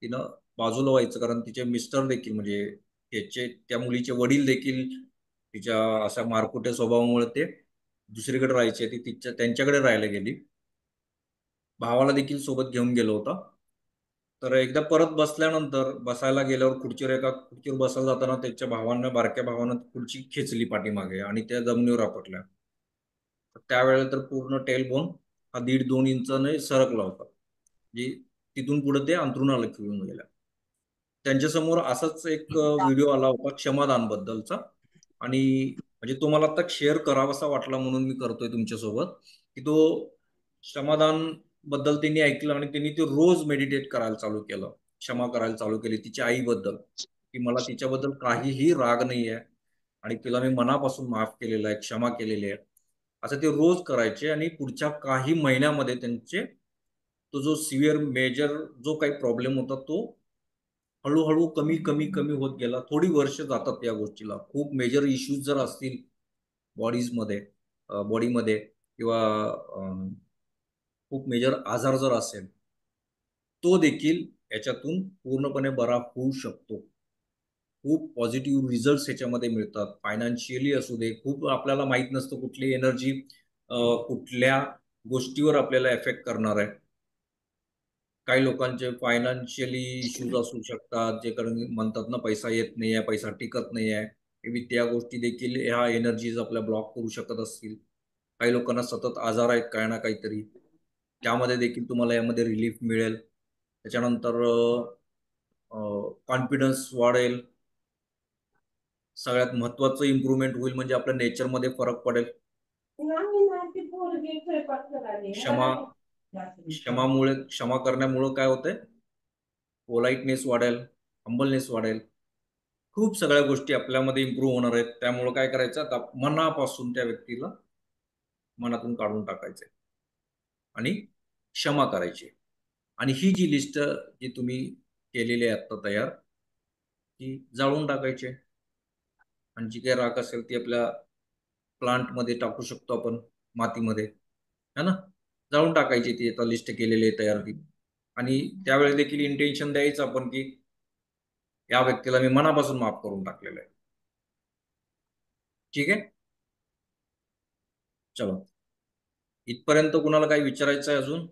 तिनं बाजूला व्हायचं, कारण तिचे मिस्टर देखील म्हणजे त्या मुलीचे वडील देखील तिच्या अशा मारकुट्या स्वभावामुळे ते दुसरीकडे राहायचे. ती त्यांच्याकडे राहायला गेली. भावाला देखील सोबत घेऊन गेलो होता. तर एकदा परत बसल्यानंतर बसायला गेल्यावर एका खुर्चीवर बसायला जाताना त्याच्या बारक्या भावानं खुर्ची खेचली पाठीमागे आणि त्या जमिनीवर आपटल्या. त्यावेळेला तर पूर्ण टेलबोन हा 1.5-2 इंचाने सरकला होता. म्हणजे तिथून पुढे ते अंथरुणाला खिळून गेल्या. त्यांच्यासमोर असाच एक व्हिडिओ आला होता क्षमादान बद्दलचा आणि म्हणजे तो मला आता शेअर करावासा वाटला म्हणून मी करतोय तुमच्यासोबत, की तो क्षमादान बद्दल त्यांनी ऐकलं आणि त्यांनी ते रोज मेडिटेट करायला चालू केलं, क्षमा करायला चालू केली तिच्या आईबद्दल, की मला तिच्याबद्दल काहीही राग नाही आहे आणि तिला मी मनापासून माफ केलेलं आहे, क्षमा केलेली आहे. असं ते रोज करायचे आणि पुढच्या काही महिन्यामध्ये त्यांचे तो जो सिव्हिअर मेजर जो काही प्रॉब्लेम होता तो हळूहळू कमी कमी कमी होत गेला. थोडी वर्ष जातात या गोष्टीला. खूप मेजर इश्यूज जर असतील बॉडीमध्ये किंवा खूप मेजर आजार जर असेल, तो देखील याच्यातून पूर्णपणे बरा होऊ शकतो. खूप पॉझिटिव्ह रिझल्ट्स ह्याच्यामध्ये मिळतात. फायनान्शियली असू दे, खूप आपल्याला माहित नसतं कुठली एनर्जी कुठल्या गोष्टीवर आपल्याला इफेक्ट करणार आहे. काही लोकांचे फायनान्शियली इश्यूज असू शकतात, जे कारण म्हणतात ना पैसा येत नाही आहे, पैसा टिकत नाही आहे. मे बी त्या गोष्टी देखील ह्या एनर्जीज आपल्या ब्लॉक करू शकत असतील. काही लोकांना सतत आजार आहेत काही ना काहीतरी, त्यामध्ये देखील तुम्हाला यामध्ये रिलीफ मिळेल. त्याच्यानंतर कॉन्फिडन्स वाढेल. सगळ्यात महत्त्वाचं इम्प्रूव्हमेंट होईल म्हणजे आपल्या नेचरमध्ये फरक पडेल. क्षमा करण्यामुळे काय होतंय, पोलाइटनेस वाढेल, हंबलनेस वाढेल. खूप सगळ्या गोष्टी आपल्यामध्ये इम्प्रूव्ह होणार आहेत. त्यामुळे काय करायचं, आता मनापासून त्या व्यक्तीला मनातून काढून टाकायचे आणि क्षमा करायची. आणि ही जी लिस्ट जी तुम्ही केलेली आहे आता तयार, ती जाळून टाकायची आणि जी काही राख असेल ती आपल्या प्लांटमध्ये टाकू शकतो आपण, मातीमध्ये, है ना. जाळून टाकायची ती आता लिस्ट केलेली आहे तयार ती. आणि त्यावेळेस देखील इंटेन्शन द्यायचं आपण की या व्यक्तीला मी मनापासून माफ करून टाकलेलं आहे. ठीक आहे, चलो. इथपर्यंत कुणाला काही विचारायचं आहे अजून?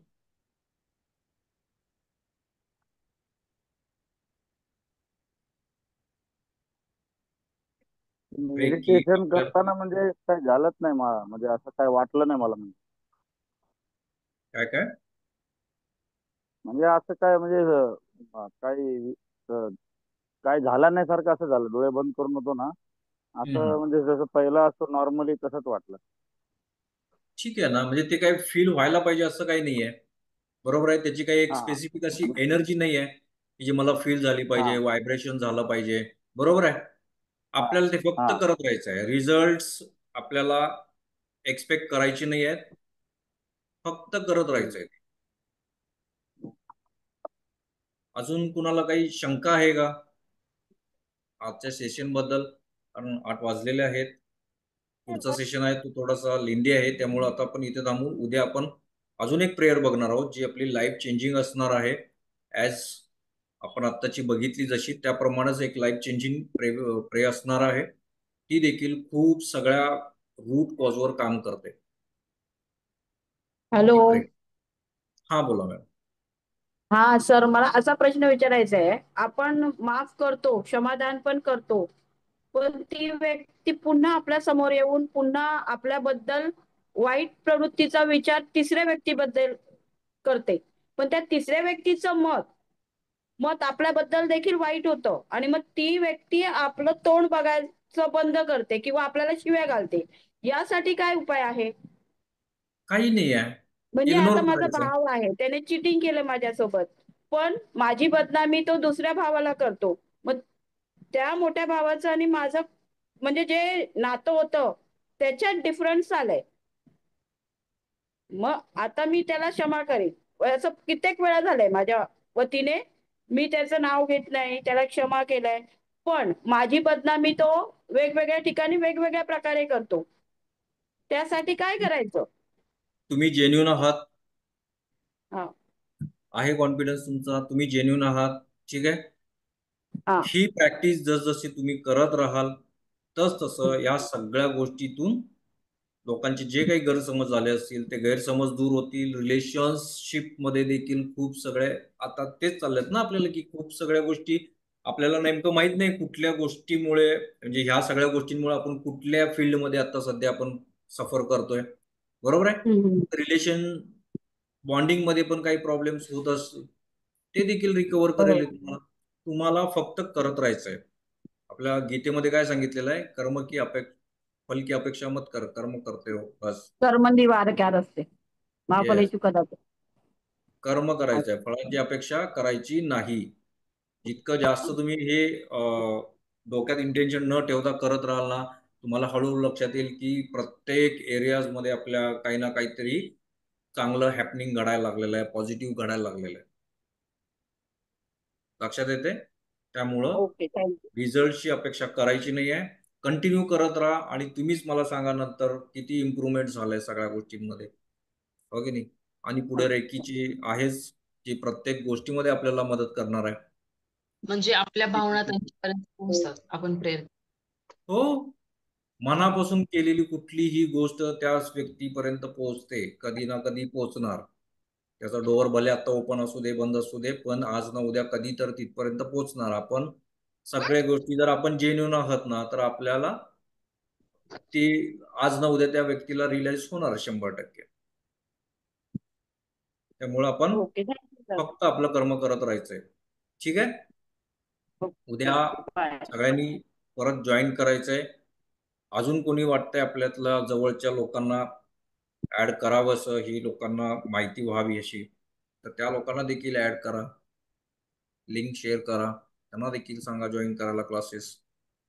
मेडिटेशन करताना म्हणजे काय झालंच नाही मला, म्हणजे असं काय वाटलं नाही मला. काय काय म्हणजे असं काय म्हणजे काही काय झालं नाही सारखं असं झालं. डोळे बंद करून होतो ना, असं म्हणजे जसं पहिलं असतं नॉर्मली तसंच वाटलं. ठीक आहे ना, म्हणजे ते काही फील व्हायला पाहिजे असं काही नाही आहे. बरोबर आहे. त्याची काही एक हा स्पेसिफिक अशी एनर्जी नाही आहे की जी मला फील झाली पाहिजे, हा व्हायब्रेशन झालं पाहिजे. बरोबर आहे. हा आपल्याला ते फक्त हा करत राहायचं आहे. रिझल्ट्स आपल्याला एक्सपेक्ट करायचे नाही आहेत, फक्त करत राहायचं आहे. अजून कुणाला काही शंका आहे का आजच्या सेशन बद्दल? कारण 8 वाजलेले आहेत. पुढचा सेशन आहे तो थोडासा लेंदी आहे, त्यामुळे आता आपण इथे थांबू. उद्या आपण अजून एक प्रेयर बघणार आहोत जी आपली लाईफ चेंजिंग असणार आहे. ॲज आपण आत्ताची बघितली जशी त्याप्रमाणेच एक लाईफ चेंजिंग प्रे असणार आहे. ती देखील खूप सगळ्या रूट कॉजवर काम करते. हॅलो. हा, बोला मॅडम. हा सर, मला असा प्रश्न विचारायचा आहे. आपण माफ करतो, क्षमादान पण करतो, पण ती व्यक्ती पुन्हा आपल्या समोर येऊन पुन्हा आपल्याबद्दल वाईट प्रवृत्तीचा विचार तिसऱ्या व्यक्तीबद्दल करते, पण त्या तिसऱ्या व्यक्तीचं मत आपल्याबद्दल देखील वाईट होतं आणि मग ती व्यक्ती आपलं तोंड बघायचं बंद करते किंवा आपल्याला शिव्या घालते. यासाठी काय उपाय आहे? काही नाही आहे, म्हणजे इग्नोर आता माझा करायचं. भाव आहे, त्याने चिटिंग केलं माझ्यासोबत, पण माझी बदनामी तो दुसऱ्या भावाला करतो. मग त्या मोठ्या भावाचं आणि माझं म्हणजे जे नातं होतं त्याच्यात डिफरन्स आलाय. मग आता मी त्याला क्षमा करेन. असं कित्येक वेळा झालंय माझ्या वतीने. मी त्याचं नाव घेत नाही, त्याला क्षमा केलंय, पण माझी बदनामी तो वेगवेगळ्या ठिकाणी वेगवेगळ्या प्रकारे करतो. त्यासाठी काय करायचं? तुम्ही जेन्युन आहात, हा आहे कॉन्फिडन्स तुमचा, तुम्ही जेन्युन आहात, ठीक आहे. हा ही प्रॅक्टिस जसजशी तुम्ही करत राहाल तसं या सगळ्या गोष्टीतून लोकांचे जे काही गैरसमज झाले असतील ते गैरसमज दूर होतील. रिलेशनशिप मध्ये देखील खूप सगळे आता तेच चाललेत ना आपल्याला, की खूप सगळ्या गोष्टी आपल्याला नेमकं माहित नाही कुठल्या गोष्टीमुळे, म्हणजे ह्या सगळ्या गोष्टींमुळे आपण कुठल्या फील्डमध्ये आता सध्या आपण सफर करतोय, बरोबर आहे. रिलेशन बॉन्डिंग मध्ये पण काही प्रॉब्लेम्स होत असतील ते देखील रिकव्हर करेल तुम्हाला फक्त करत राहायचंय. आपल्या गीतेमध्ये काय सांगितलेलं आहे, कर्म की फल की अपेक्षा मत कर, कर्म करते हो बस. कर्मनिवार क्या रस्ते महाफलेषु कदाचन. कर्म करायचंय, फळाची अपेक्षा करायची नाही. जितकं जास्त तुम्ही हे डोक्यात इंटेन्शन न ठेवता करत राहाल ना, तुम्हाला हळूहळू लक्षात येईल की प्रत्येक एरियाज मध्ये आपल्या काही ना काहीतरी चांगलं हॅपनिंग घडायला लागलेलं आहे, पॉझिटिव्ह घडायला लागलेलं आहे. लक्षात येते. त्यामुळं ओके, थँक्यू. रिझल्टची अपेक्षा करायची नाही आहे, कंटिन्यू करत राहा आणि तुम्हीच मला सांगा नंतर किती इम्प्रूव्हमेंट झालंय सगळ्या गोष्टींमध्ये, हो की नाही. आणि पुढे रेकीची आहेच, जी प्रत्येक गोष्टीमध्ये आपल्याला मदत करणार आहे. म्हणजे आपल्या भावना त्यांच्यापर्यंत पोहोचतात आपण प्रेर. हो, मनापासून केलेली कुठलीही गोष्ट त्याच व्यक्तीपर्यंत पोहोचते, कधी ना कधी पोहोचणार. त्याचा डोअर भले आता ओपन असू दे, बंद असू दे, पण आज ना उद्या कधी तर तिथपर्यंत पोहोचणार. आपण सगळ्या गोष्टी जर आपण जेन्युइन आहात ना, तर आपल्याला ती आज ना उद्या त्या व्यक्तीला रिअलाइज होणार 100%. त्यामुळे आपण ओके, थँक्यू सर. फक्त आपलं कर्म करत राहायचंय, ठीक आहे. उद्या बाय. सगळ्यांनी परत जॉईन करायचंय. अजून कोणी वाटतंय आपल्यातल्या जवळच्या लोकांना ऍड करावंसं, ही लोकांना माहिती व्हावी अशी, तर त्या लोकांना देखील ऍड करा, लिंक शेअर करा, त्यांना देखील सांगा जॉईन करायला क्लासेस,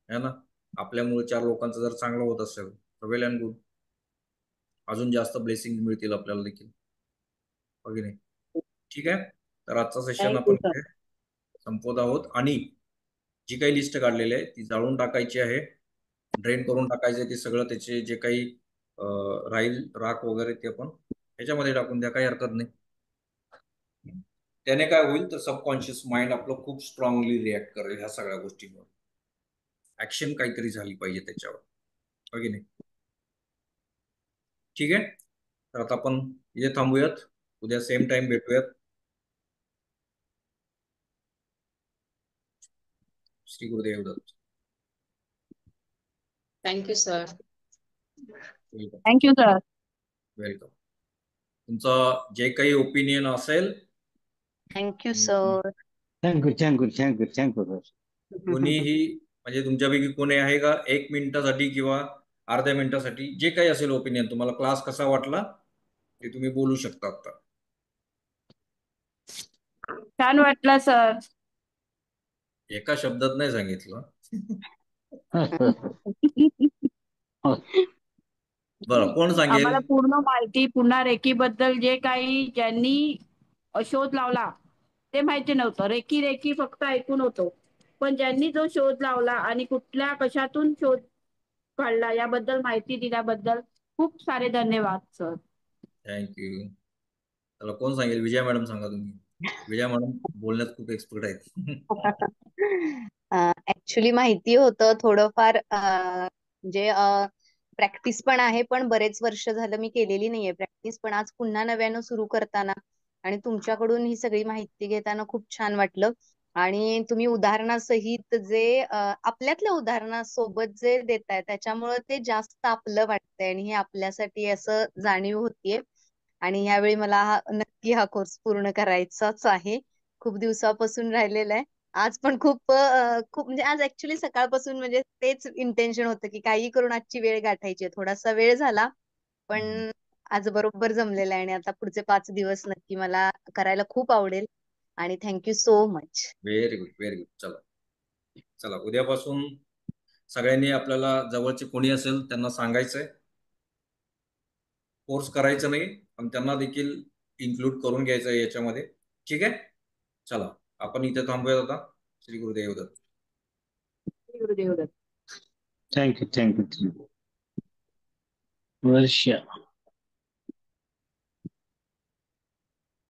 है ना. आपल्यामुळे 4 लोकांचं जर चांगलं होत असेल तर वेल अँड गुड, अजून जास्त ब्लेसिंग मिळतील आपल्याला देखील, हो की नाही. ठीक आहे, तर आजचा सेशन थँक्यू आपण सर. इथे संपवत आहोत आणि जी काही लिस्ट काढलेली आहे ती जाळून टाकायची आहे, ड्रेन करून टाकायचे ते सगळं, त्याचे जे काही राहील राख वगैरे ते आपण ह्याच्यामध्ये टाकून द्या, काही हरकत नाही. त्याने काय होईल तर सबकॉन्शियस माइंड आपलं खूप स्ट्रॉंगली रिॲक्ट करेल ह्या सगळ्या गोष्टींवर. ऍक्शन काहीतरी झाली पाहिजे त्याच्यावर, हो की नाही. ठीक आहे, तर आता आपण इथे थांबूयात, उद्या सेम टाइम भेटूयात. Shri Gurudev Datta. Thank you sir. Welcome. Thank you sir. Welcome. तुमचं जे काही ओपिनियन असेल, थँक्यू सर. Thank you sir. कोणीही म्हणजे तुमच्यापैकी कोणी आहे का 1 मिनिटासाठी किंवा अर्ध्या मिनिटासाठी जे काही असेल ओपिनियन, तुम्हाला क्लास कसा वाटला ते तुम्ही बोलू शकता आता. छान वाटलं सर. एका शब्दात नाही सांगितलं. बरं, कोण सांगेल? आम्हाला पूर्ण माहिती, पुन्हा रेकीबद्दल जे काही ज्यांनी शोध लावला ते माहिती नव्हतं. रेकी फक्त ऐकून होतो, पण ज्यांनी जो शोध लावला आणि कुठल्या कशातून शोध काढला याबद्दल माहिती दिल्याबद्दल खूप सारे धन्यवाद सर. थँक्यू. त्याला कोण सांगेल? विजया मॅडम सांगा तुम्ही. विजया मॅडम बोलण्यात खूप एक्सपर्ट आहेत. ऍक्च्युली माहिती होतं थोडंफार, म्हणजे प्रॅक्टिस पण आहे, पण बरेच वर्ष झालं मी केलेली नाहीये प्रॅक्टिस, पण आज पुन्हा नव्यानं सुरू करताना आणि तुमच्याकडून ही सगळी माहिती घेताना खूप छान वाटलं. आणि तुम्ही उदाहरणासहित जे आपल्यातल्या उदाहरणासोबत जे देताय त्याच्यामुळे ते जास्त आपलं वाटतंय आणि हे आपल्यासाठी असं जाणीव होतीये. आणि यावेळी मला नक्की हा कोर्स पूर्ण करायचाच आहे. खूप दिवसापासून राहिलेला आहे. आज पण खूप म्हणजे आज ऍक्च्युली सकाळपासून म्हणजे तेच इंटेन्शन होतं की काही करून आजची वेळ गाठायची आहे. थोडासा वेळ झाला पण आज बरोबर जमलेला आहे आणि आता पुढचे 5 दिवस नक्की मला करायला खूप आवडेल. आणि thank you so much. Very good, very good. चला चला, उद्यापासून सगळ्यांनी आपल्याला जवळचे कोणी असेल त्यांना सांगायचंय, कोर्स करायचं नाही पण त्यांना देखील इन्क्लूड करून घ्यायचं आहे याच्यामध्ये. ठीक आहे, चला आपण इथे थांबूयात आता. श्री गुरुदेव दत्त. गुरुदेव दत्त. थँक्यू वर्षा.